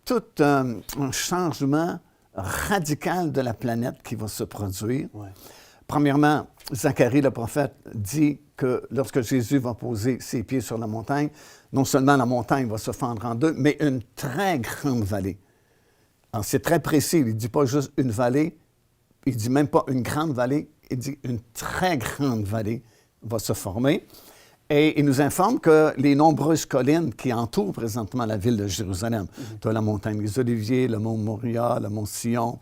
tout un changement radical de la planète qui va se produire. Ouais. Premièrement, Zacharie, le prophète, dit que lorsque Jésus va poser ses pieds sur la montagne, non seulement la montagne va se fendre en deux, mais une très grande vallée. Alors, c'est très précis. Il ne dit pas juste une vallée, il ne dit même pas une grande vallée, il dit une très grande vallée va se former. Et il nous informe que les nombreuses collines qui entourent présentement la ville de Jérusalem, tu as la montagne des Oliviers, le mont Moria, le mont Sion,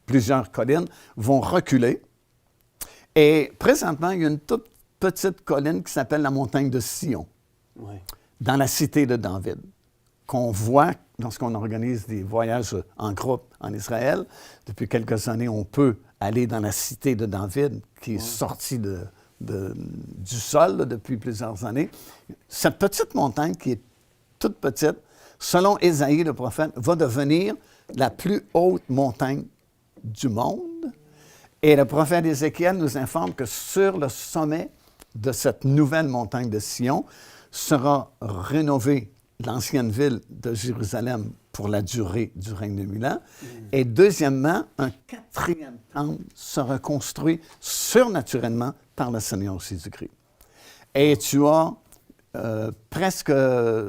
plusieurs collines, vont reculer. Et présentement, il y a une toute petite colline qui s'appelle la montagne de Sion, dans la cité de David, qu'on voit lorsqu'on organise des voyages en groupe en Israël. Depuis quelques années, on peut aller dans la cité de David, qui est sortie du sol là, depuis plusieurs années. Cette petite montagne, qui est toute petite, selon Ésaïe, le prophète, va devenir la plus haute montagne du monde. Et le prophète Ézéchiel nous informe que sur le sommet de cette nouvelle montagne de Sion sera rénovée l'ancienne ville de Jérusalem pour la durée du règne de 1000 ans. Et deuxièmement, un quatrième temple sera construit surnaturellement par le Seigneur Jésus-Christ. Et tu as presque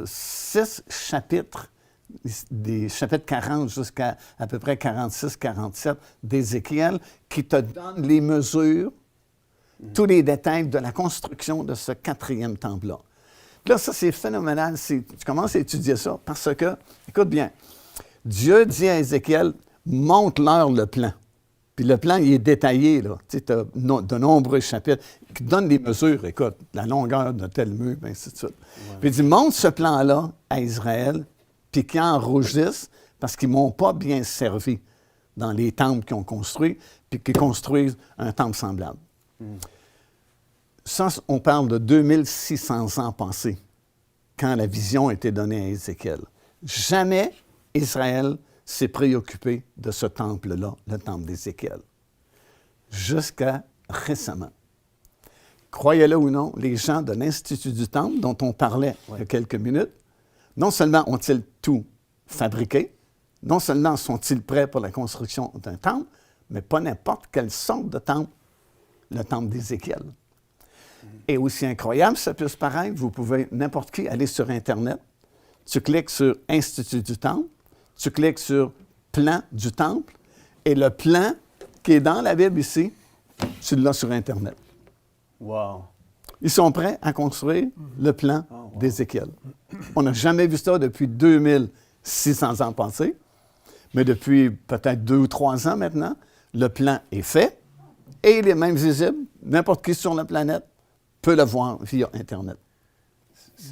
6 chapitres, des chapitres 40 jusqu'à à peu près 46-47 d'Ézéchiel, qui te donnent les mesures, tous les détails de la construction de ce quatrième temple-là. Là, ça, c'est phénoménal. Tu commences à étudier ça parce que, écoute bien, Dieu dit à Ézéchiel, montre-leur le plan. Puis le plan, il est détaillé, là. Tu sais, as de nombreux chapitres qui donnent des mesures, écoute, la longueur de tel mur, et ainsi de suite. Puis il dit, montre ce plan-là à Israël, puis qu'ils en rougissent parce qu'ils ne m'ont pas bien servi dans les temples qu'ils ont construits, puis qu'ils construisent un temple semblable. Ça, on parle de 2600 ans passés, quand la vision a été donnée à Ézéchiel. Jamais Israël s'est préoccupé de ce temple-là, le temple d'Ézéchiel, jusqu'à récemment. Croyez-le ou non, les gens de l'Institut du Temple, dont on parlait il y a quelques minutes, non seulement ont-ils tout fabriqué, non seulement sont-ils prêts pour la construction d'un temple, mais pas n'importe quelle sorte de temple, le temple d'Ézéchiel. Et aussi incroyable ça puisse paraître, vous pouvez, n'importe qui, aller sur Internet, tu cliques sur Institut du Temple, tu cliques sur Plan du Temple, et le plan qui est dans la Bible ici, tu l'as sur Internet. Wow! Ils sont prêts à construire le plan d'Ézéchiel. On n'a jamais vu ça depuis 2600 ans passés, mais depuis peut-être 2 ou 3 ans maintenant, le plan est fait et il est même visible. N'importe qui sur la planète peut le voir via Internet.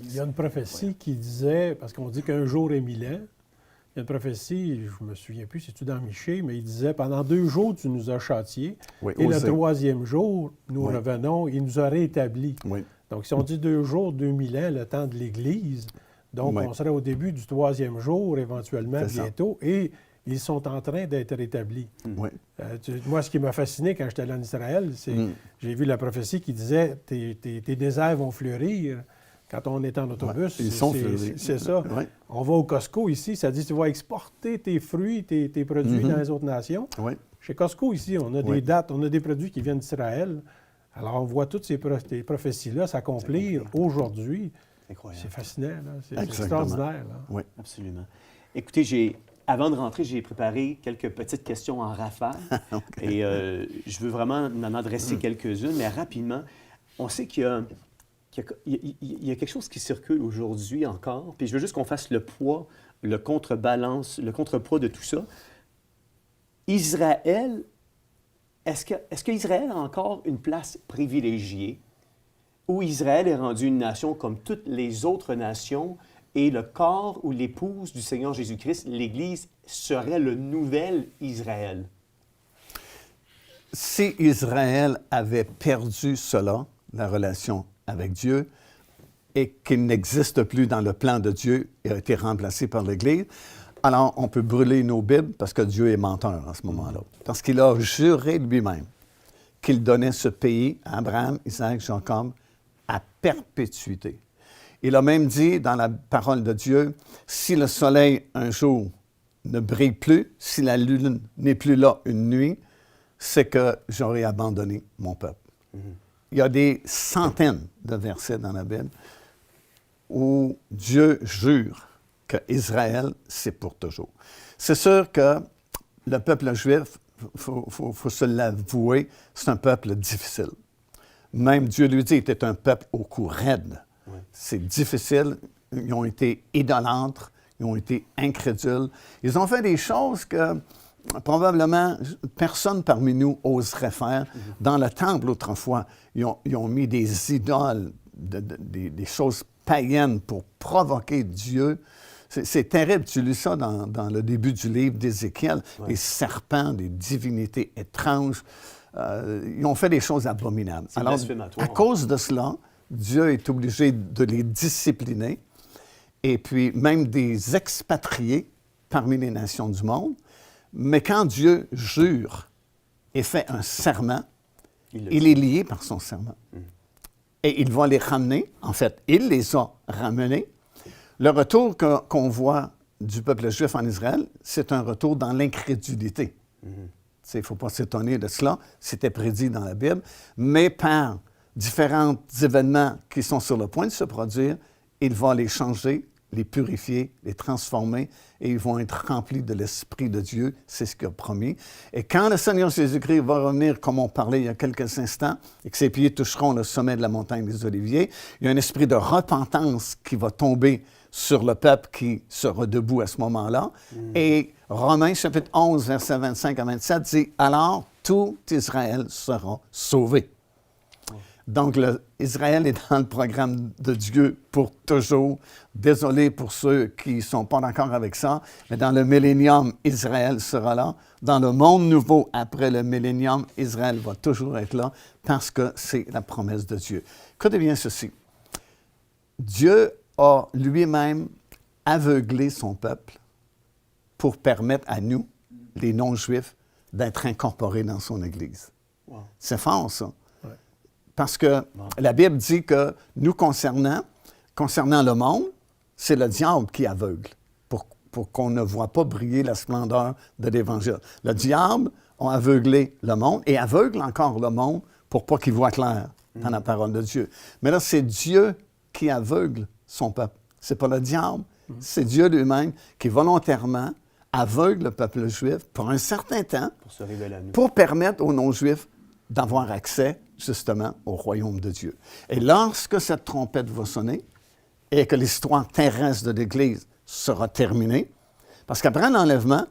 Il y a une prophétie qui disait, parce qu'on dit qu'un jour est 1000 ans, il y a une prophétie, je ne me souviens plus, c'est-tu dans Michée, mais il disait, pendant 2 jours, tu nous as châtiés, et le 3e jour, nous revenons, il nous a réétablis. Donc, si on dit 2 jours, 2000 ans, le temps de l'Église, donc on serait au début du 3e jour, éventuellement, bientôt, et ils sont en train d'être rétablis. Oui. Moi, ce qui m'a fasciné quand j'étais allé en Israël, c'est j'ai vu la prophétie qui disait « tes déserts vont fleurir ». Quand on est en autobus, ils sont fleuris. C'est ça. Oui. On va au Costco ici, ça dit tu vas exporter tes fruits, tes produits dans les autres nations. Oui. Chez Costco ici, on a des dates, on a des produits qui viennent d'Israël. Alors on voit toutes ces prophéties-là s'accomplir aujourd'hui. Incroyable. C'est fascinant, là. C'est Exactement. extraordinaire. Là. Oui. Absolument. Écoutez, avant de rentrer, j'ai préparé quelques petites questions en rafale. Okay. Et je veux vraiment en adresser quelques-unes, mais rapidement. On sait qu'il y a quelque chose qui circule aujourd'hui encore, puis je veux juste qu'on fasse le poids, le contrepoids de tout ça. Israël, est-ce qu'Israël a encore une place privilégiée où Israël est rendu une nation comme toutes les autres nations et le corps ou l'épouse du Seigneur Jésus-Christ, l'Église, serait le nouvel Israël? Si Israël avait perdu cela, la relation avec Dieu, et qu'il n'existe plus dans le plan de Dieu et a été remplacé par l'Église, alors on peut brûler nos Bibles parce que Dieu est menteur à ce moment-là. Parce qu'il a juré lui-même qu'il donnait ce pays à Abraham, Isaac, Jacob à perpétuité. Il a même dit dans la parole de Dieu, si le soleil un jour ne brille plus, si la lune n'est plus là une nuit, c'est que j'aurai abandonné mon peuple. Il y a des centaines de versets dans la Bible où Dieu jure qu'Israël, c'est pour toujours. C'est sûr que le peuple juif, il faut se l'avouer, c'est un peuple difficile. Même Dieu lui dit, était un peuple au cou raide. Oui. C'est difficile. Ils ont été idolâtres, ils ont été incrédules. Ils ont fait des choses que probablement personne parmi nous oserait faire. Dans le temple, autrefois, ils ont mis des idoles, des choses païennes pour provoquer Dieu. C'est terrible. Tu lis ça dans le début du livre d'Ézéchiel. Ouais. Des serpents, des divinités étranges. Ils ont fait des choses abominables. Alors, à cause de cela, Dieu est obligé de les discipliner et puis même des expatrier parmi les nations du monde. Mais quand Dieu jure et fait un serment, il est lié par son serment. Et il va les ramener. En fait, il les a ramenés. Le retour qu'on voit du peuple juif en Israël, c'est un retour dans l'incrédulité. Il ne faut pas s'étonner de cela. C'était prédit dans la Bible. Mais par différents événements qui sont sur le point de se produire, il va les changer, les purifier, les transformer, et ils vont être remplis de l'Esprit de Dieu. C'est ce qu'il a promis. Et quand le Seigneur Jésus-Christ va revenir, comme on parlait il y a quelques instants, et que ses pieds toucheront le sommet de la montagne des Oliviers, il y a un esprit de repentance qui va tomber sur le peuple qui sera debout à ce moment-là. Et Romains, chapitre 11, versets 25 à 27, dit « Alors, tout Israël sera sauvé. » Donc, Israël est dans le programme de Dieu pour toujours. Désolé pour ceux qui ne sont pas d'accord avec ça, mais dans le millénium, Israël sera là. Dans le monde nouveau, après le millénium, Israël va toujours être là parce que c'est la promesse de Dieu. Écoutez bien ceci. Dieu a lui-même aveuglé son peuple pour permettre à nous, les non-juifs, d'être incorporés dans son Église. Wow. C'est fort, ça. Parce que la Bible dit que nous, concernant le monde, c'est le diable qui aveugle pour qu'on ne voit pas briller la splendeur de l'Évangile. Le diable a aveuglé le monde et aveugle encore le monde pour pas qu'il voit clair dans la parole de Dieu. Mais là, c'est Dieu qui aveugle son peuple. C'est pas le diable, c'est Dieu lui-même qui volontairement aveugle le peuple juif pour un certain temps pour permettre aux non-juifs d'avoir accès justement au royaume de Dieu. Et lorsque cette trompette va sonner et que l'histoire terrestre de l'Église sera terminée, parce qu'après l'enlèvement,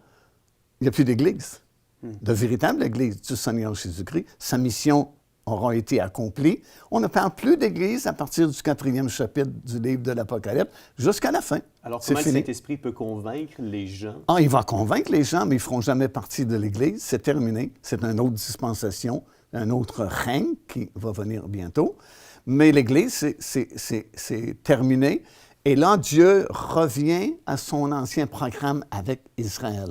il n'y a plus d'Église, de véritable Église du Seigneur Jésus-Christ. Sa mission aura été accomplie. On ne parle plus d'Église à partir du 4e chapitre du livre de l'Apocalypse jusqu'à la fin. Alors, comment le Saint-Esprit peut convaincre les gens? Il va convaincre les gens, mais ils ne feront jamais partie de l'Église. C'est terminé. C'est une autre dispensation, un autre règne qui va venir bientôt. Mais l'Église, c'est terminé. Et là, Dieu revient à son ancien programme avec Israël.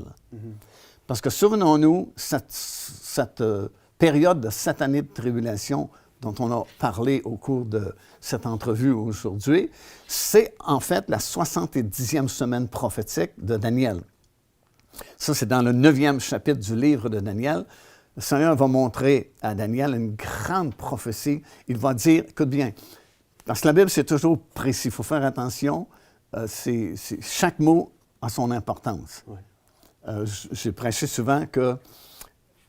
Parce que souvenons-nous, cette période de 7 années de tribulation dont on a parlé au cours de cette entrevue aujourd'hui, c'est en fait la 70e semaine prophétique de Daniel. Ça, c'est dans le 9e chapitre du livre de Daniel. Le Seigneur va montrer à Daniel une grande prophétie. Il va dire, écoute bien, parce que la Bible, c'est toujours précis, il faut faire attention, chaque mot a son importance. Ouais. J'ai prêché souvent que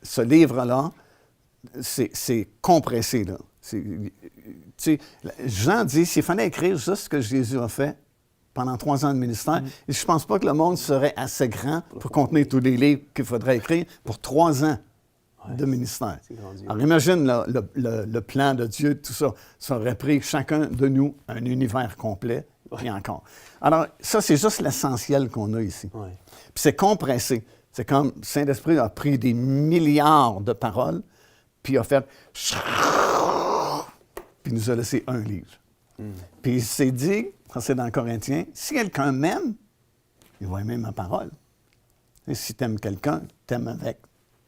ce livre-là, c'est compressé, là. Jean dit, s'il fallait écrire juste ce que Jésus a fait pendant 3 ans de ministère, je ne pense pas que le monde serait assez grand pour contenir tous les livres qu'il faudrait écrire pour 3 ans de ministère. Alors imagine le plan de Dieu, tout ça. Ça aurait pris chacun de nous un univers complet, puis encore. Alors ça, c'est juste l'essentiel qu'on a ici. Ouais. Puis c'est compressé. C'est comme Saint-Esprit a pris des milliards de paroles, puis a fait... puis nous a laissé un livre. Puis il s'est dit, ça c'est dans Corinthiens, si quelqu'un m'aime, il va aimer ma parole. Et si tu aimes quelqu'un, tu aimes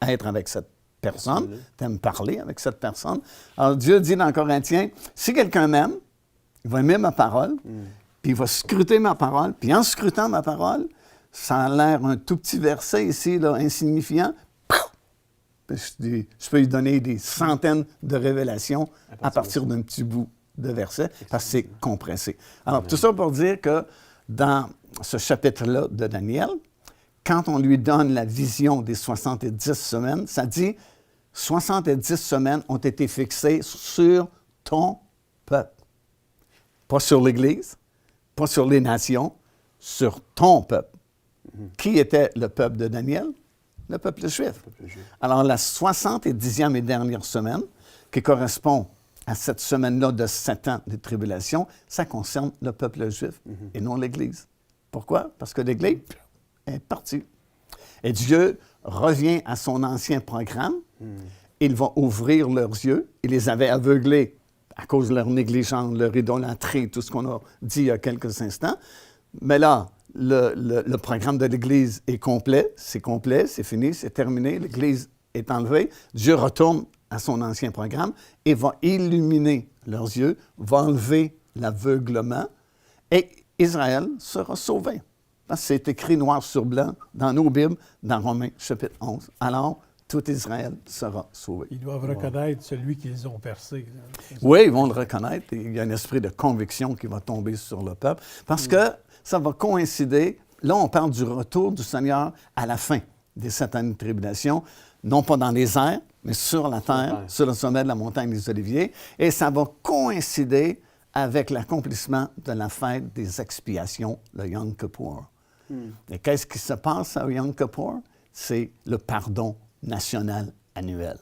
être avec cette personne, tu aimes parler avec cette personne. Alors Dieu dit dans Corinthiens, si quelqu'un m'aime, il va aimer ma parole, puis il va scruter ma parole, puis en scrutant ma parole, ça a l'air un tout petit verset ici, là, insignifiant. Je peux lui donner des centaines de révélations à partir d'un petit bout de verset, parce que c'est compressé. Alors, tout ça pour dire que dans ce chapitre-là de Daniel, quand on lui donne la vision des 70 semaines, ça dit 70 semaines ont été fixées sur ton peuple. Pas sur l'Église, pas sur les nations, sur ton peuple. Qui était le peuple de Daniel? Le peuple juif. Alors, la 70e et dernière semaine, qui correspond à cette semaine-là de 7 ans de tribulation, ça concerne le peuple juif et non l'Église. Pourquoi? Parce que l'Église est partie. Et Dieu revient à son ancien programme. Il va ouvrir leurs yeux. Il les avait aveuglés à cause de leur négligence, leur idolâtrie, tout ce qu'on a dit il y a quelques instants. Mais là, le programme de l'Église est complet, c'est fini, c'est terminé, l'Église est enlevée. Dieu retourne à son ancien programme et va illuminer leurs yeux, va enlever l'aveuglement et Israël sera sauvé. Parce que c'est écrit noir sur blanc dans nos Bibles, dans Romains chapitre 11. Alors, tout Israël sera sauvé. Ils doivent reconnaître celui qu'ils ont percé. Oui, ils vont le reconnaître. Il y a un esprit de conviction qui va tomber sur le peuple. Parce que ça va coïncider, là on parle du retour du Seigneur à la fin des 7 années de tribulation, non pas dans les airs, mais sur la terre, sur le sommet de la montagne des Oliviers, et ça va coïncider avec l'accomplissement de la fête des expiations, le Yom Kippur. Et qu'est-ce qui se passe à Yom Kippur? C'est le pardon national annuel.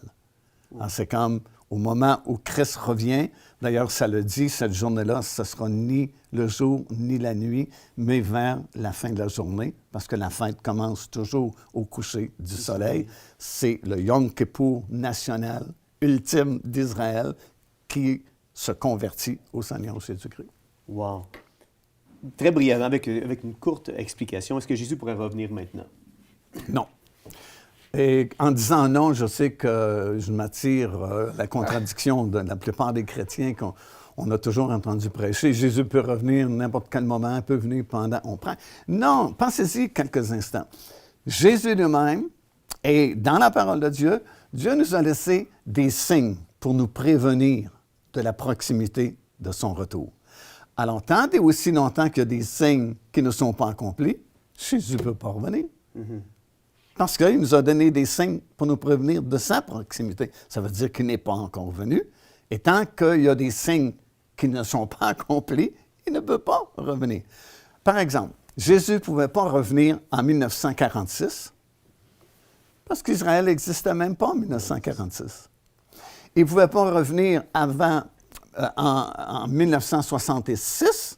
Alors, c'est comme au moment où Christ revient, d'ailleurs, ça le dit, cette journée-là, ce ne sera ni le jour ni la nuit, mais vers la fin de la journée, parce que la fête commence toujours au coucher du soleil. C'est le Yom Kippur national ultime d'Israël qui se convertit au Seigneur Jésus-Christ. Wow. Très brièvement, avec une courte explication, est-ce que Jésus pourrait revenir maintenant? Non. Et en disant non, je sais que je m'attire la contradiction de la plupart des chrétiens qu'on a toujours entendu prêcher. Jésus peut revenir n'importe quel moment, il peut venir pendant, on prend. Non, pensez-y quelques instants. Jésus lui-même, et dans la parole de Dieu, Dieu nous a laissé des signes pour nous prévenir de la proximité de son retour. Alors, tant et aussi longtemps qu'il y a des signes qui ne sont pas accomplis, Jésus ne peut pas revenir. Parce qu'il nous a donné des signes pour nous prévenir de sa proximité. Ça veut dire qu'il n'est pas encore venu. Et tant qu'il y a des signes qui ne sont pas accomplis, il ne peut pas revenir. Par exemple, Jésus ne pouvait pas revenir en 1946 parce qu'Israël n'existait même pas en 1946. Il ne pouvait pas revenir avant, en 1966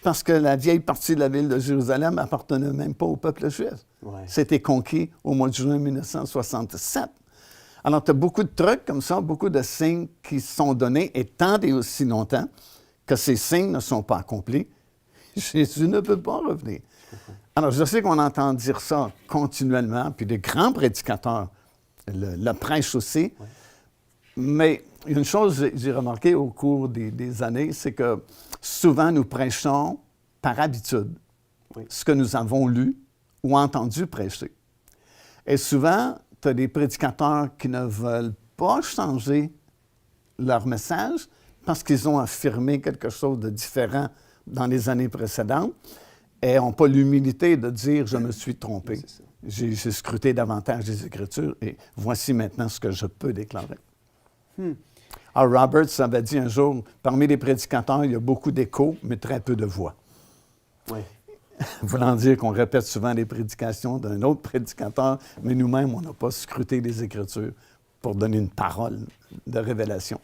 parce que la vieille partie de la ville de Jérusalem n'appartenait même pas au peuple juif. C'était conquis au mois de juin 1967. Alors, tu as beaucoup de trucs comme ça, beaucoup de signes qui sont donnés, et tant et aussi longtemps que ces signes ne sont pas accomplis, Jésus ne peut pas revenir. Alors, je sais qu'on entend dire ça continuellement, puis des grands prédicateurs le prêchent aussi. Oui. Mais une chose que j'ai remarqué au cours des années, c'est que souvent nous prêchons par habitude ce que nous avons lu ou entendu prêcher. Et souvent, tu as des prédicateurs qui ne veulent pas changer leur message parce qu'ils ont affirmé quelque chose de différent dans les années précédentes et n'ont pas l'humilité de dire « je me suis trompé, j'ai scruté davantage les Écritures et voici maintenant ce que je peux déclarer ». Alors Roberts avait dit un jour, parmi les prédicateurs, il y a beaucoup d'échos, mais très peu de voix. Oui. Voulant dire qu'on répète souvent les prédications d'un autre prédicateur, mais nous-mêmes, on n'a pas scruté les Écritures pour donner une parole de révélation.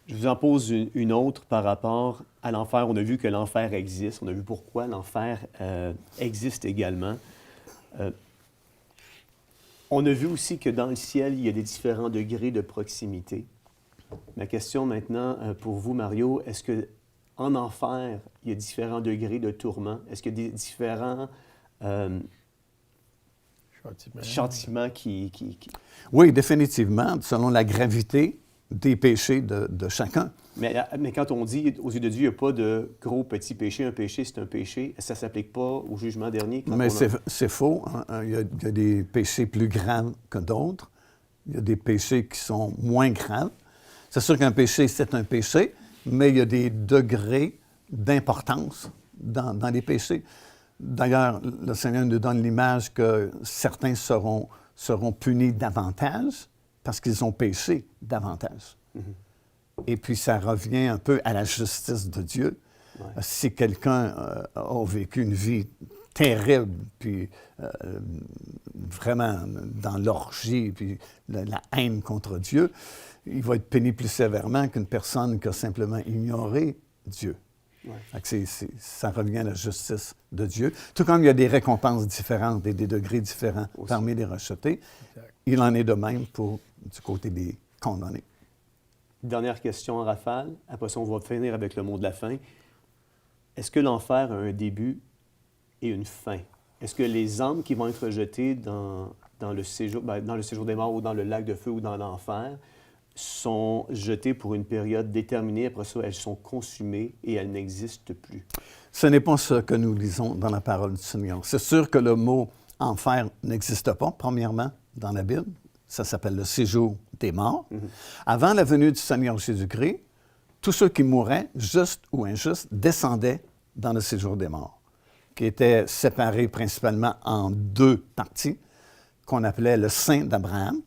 Je vous en pose une autre par rapport à l'enfer. On a vu que l'enfer existe. On a vu pourquoi l'enfer existe également. On a vu aussi que dans le ciel, il y a des différents degrés de proximité. Ma question maintenant pour vous, Mario, est-ce qu'en enfer, il y a différents degrés de tourment? Est-ce qu'il y a des différents châtiments qui... Oui, définitivement, selon la gravité des péchés de chacun. Mais quand on dit, aux yeux de Dieu, il n'y a pas de gros, petit péché, un péché, c'est un péché, ça ne s'applique pas au jugement dernier? Mais c'est faux. Hein? Il y a des péchés plus graves que d'autres. Il y a des péchés qui sont moins graves. C'est sûr qu'un péché, c'est un péché, mais il y a des degrés d'importance dans les péchés. D'ailleurs, le Seigneur nous donne l'image que certains seront punis davantage parce qu'ils ont péché davantage. Mm-hmm. Et puis, ça revient un peu à la justice de Dieu. Ouais. Si quelqu'un a vécu une vie terrible, puis vraiment dans l'orgie, puis la haine contre Dieu, il va être puni plus sévèrement qu'une personne qui a simplement ignoré Dieu. Ouais. Ça revient à la justice de Dieu. Tout comme il y a des récompenses différentes et des degrés différents aussi parmi les rejetés, exact, il en est de même du côté des condamnés. Dernière question en rafale. Après ça, on va finir avec le mot de la fin. Est-ce que l'enfer a un début et une fin? Est-ce que les âmes qui vont être jetées dans le séjour des morts ou dans le lac de feu ou dans l'enfer sont jetées pour une période déterminée? Après ça, elles sont consumées et elles n'existent plus. Ce n'est pas ce que nous lisons dans la parole du Seigneur. C'est sûr que le mot « enfer » n'existe pas, premièrement, dans la Bible. Ça s'appelle le séjour des morts. Mm-hmm. Avant la venue du Seigneur Jésus-Christ, tous ceux qui mouraient, justes ou injustes, descendaient dans le séjour des morts, qui était séparé principalement en deux parties, qu'on appelait le sein d'Abraham,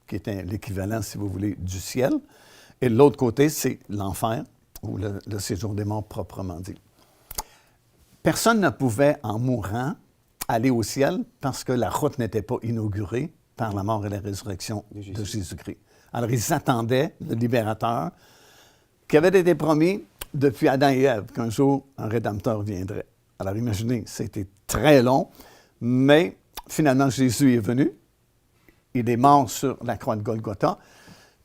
qui était l'équivalent, si vous voulez, du ciel, et de l'autre côté, c'est l'enfer, ou le séjour des morts proprement dit. Personne ne pouvait, en mourant, aller au ciel parce que la route n'était pas inaugurée par la mort et la résurrection de Jésus-Christ. Alors, ils attendaient le libérateur qui avait été promis depuis Adam et Ève, qu'un jour, un Rédempteur viendrait. Alors, imaginez, c'était très long, mais finalement, Jésus est venu. Il est mort sur la croix de Golgotha.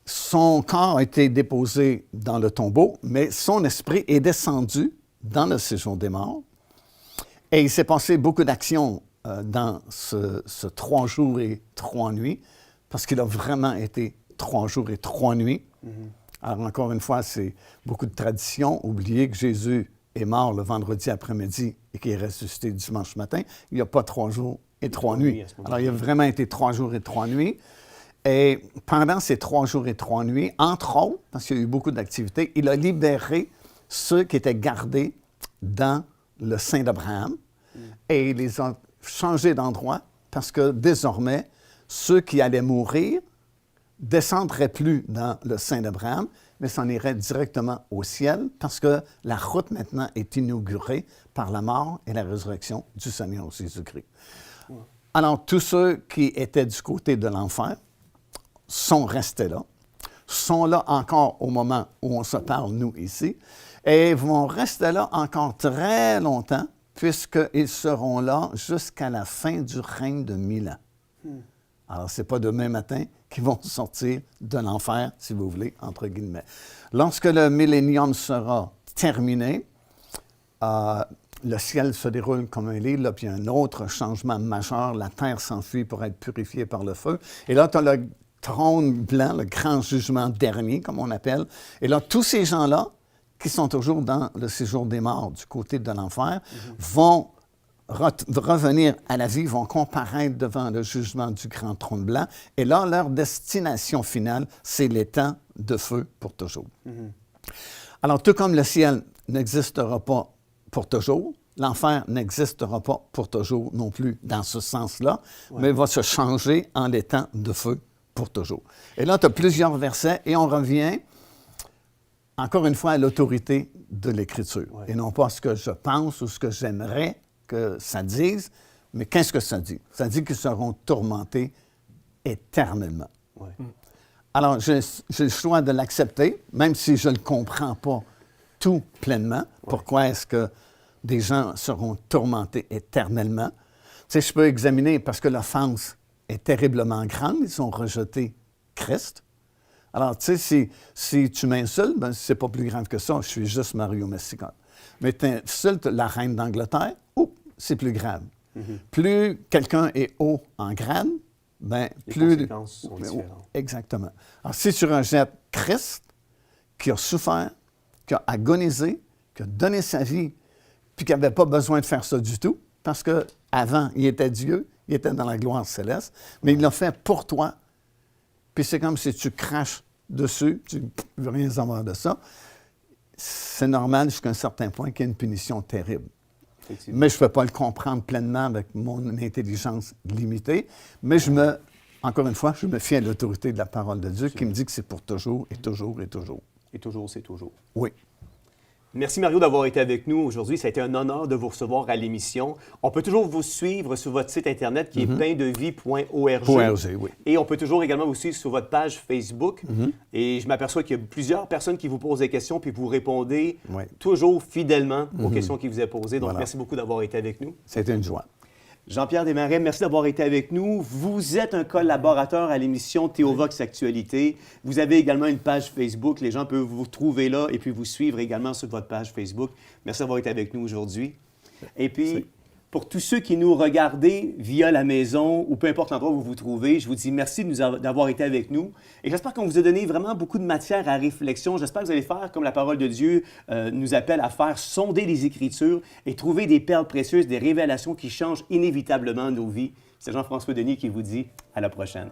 Son corps a été déposé dans le tombeau, mais son esprit est descendu dans le séjour des morts. Et il s'est passé beaucoup d'actions dans ce 3 jours et 3 nuits, parce qu'il a vraiment été 3 jours et 3 nuits. Mm-hmm. Alors, encore une fois, c'est beaucoup de tradition. Oubliez que Jésus est mort le vendredi après-midi et qu'il est ressuscité dimanche matin. Il n'y a pas 3 jours et 3 nuits. Alors, il a vraiment été 3 jours et 3 nuits. Et pendant ces 3 jours et 3 nuits, entre autres, parce qu'il y a eu beaucoup d'activités, il a libéré ceux qui étaient gardés dans le sein d'Abraham et il les a changés d'endroit parce que désormais, ceux qui allaient mourir ne descendraient plus dans le sein d'Abraham, mais s'en iraient directement au ciel parce que la route maintenant est inaugurée par la mort et la résurrection du Seigneur Jésus-Christ. Alors, tous ceux qui étaient du côté de l'enfer sont restés là, sont là encore au moment où on se parle, nous, ici, et vont rester là encore très longtemps, puisqu'ils seront là jusqu'à la fin du règne de 1000 ans. Alors, ce n'est pas demain matin qu'ils vont sortir de l'enfer, si vous voulez, entre guillemets. Lorsque le millénium sera terminé, le ciel se déroule comme un livre, là, puis il y a un autre changement majeur, la terre s'enfuit pour être purifiée par le feu. Et là, tu as le trône blanc, le grand jugement dernier, comme on appelle. Et là, tous ces gens-là, qui sont toujours dans le séjour des morts, du côté de l'enfer, vont revenir à la vie, vont comparaître devant le jugement du grand trône blanc. Et là, leur destination finale, c'est l'étang de feu pour toujours. Alors, tout comme le ciel n'existera pas pour toujours, l'enfer n'existera pas pour toujours non plus dans ce sens-là, mais va se changer en l'étang de feu pour toujours. Et là, tu as plusieurs versets et on revient encore une fois à l'autorité de l'Écriture. Et non pas ce que je pense ou ce que j'aimerais que ça dise, mais qu'est-ce que ça dit? Ça dit qu'ils seront tourmentés éternellement. Alors, j'ai le choix de l'accepter, même si je ne le comprends pas tout pleinement. Pourquoi est-ce que des gens seront tourmentés éternellement? Tu sais, je peux examiner parce que l'offense est terriblement grande. Ils ont rejeté Christ. Alors, tu sais, si tu m'insultes, ben, c'est pas plus grave que ça. Je suis juste Mario Messicotte. Mais tu insultes la reine d'Angleterre, c'est plus grave. Plus quelqu'un est haut en grade, ben, plus... Les conséquences sont différentes. Exactement. Alors, si tu rejettes Christ, qui a souffert, qui a agonisé, qui a donné sa vie, puis qui n'avait pas besoin de faire ça du tout, parce qu'avant, il était Dieu, il était dans la gloire céleste, mais il l'a fait pour toi. Puis c'est comme si tu craches dessus, tu ne veux rien savoir de ça. C'est normal jusqu'à un certain point qu'il y ait une punition terrible. Mais je ne peux pas le comprendre pleinement avec mon intelligence limitée. Mais encore une fois, je me fie à l'autorité de la parole de Dieu qui me dit que c'est pour toujours et toujours et toujours. Et toujours, c'est toujours. Oui. Merci Mario d'avoir été avec nous aujourd'hui. Ça a été un honneur de vous recevoir à l'émission. On peut toujours vous suivre sur votre site Internet qui est paindevie.org. Oui. Et on peut toujours également vous suivre sur votre page Facebook. Et je m'aperçois qu'il y a plusieurs personnes qui vous posent des questions puis vous répondez toujours fidèlement aux questions qui vous sont posées. Donc, merci beaucoup d'avoir été avec nous. C'était une joie. Jean-Pierre Desmarais, merci d'avoir été avec nous. Vous êtes un collaborateur à l'émission Théovox Actualité. Vous avez également une page Facebook. Les gens peuvent vous trouver là et puis vous suivre également sur votre page Facebook. Merci d'avoir été avec nous aujourd'hui. Et puis, pour tous ceux qui nous regardent via la maison ou peu importe l'endroit où vous vous trouvez, je vous dis merci d'avoir été avec nous. Et j'espère qu'on vous a donné vraiment beaucoup de matière à réflexion. J'espère que vous allez faire comme la parole de Dieu nous appelle à faire, sonder les Écritures et trouver des perles précieuses, des révélations qui changent inévitablement nos vies. C'est Jean-François Denis qui vous dit à la prochaine.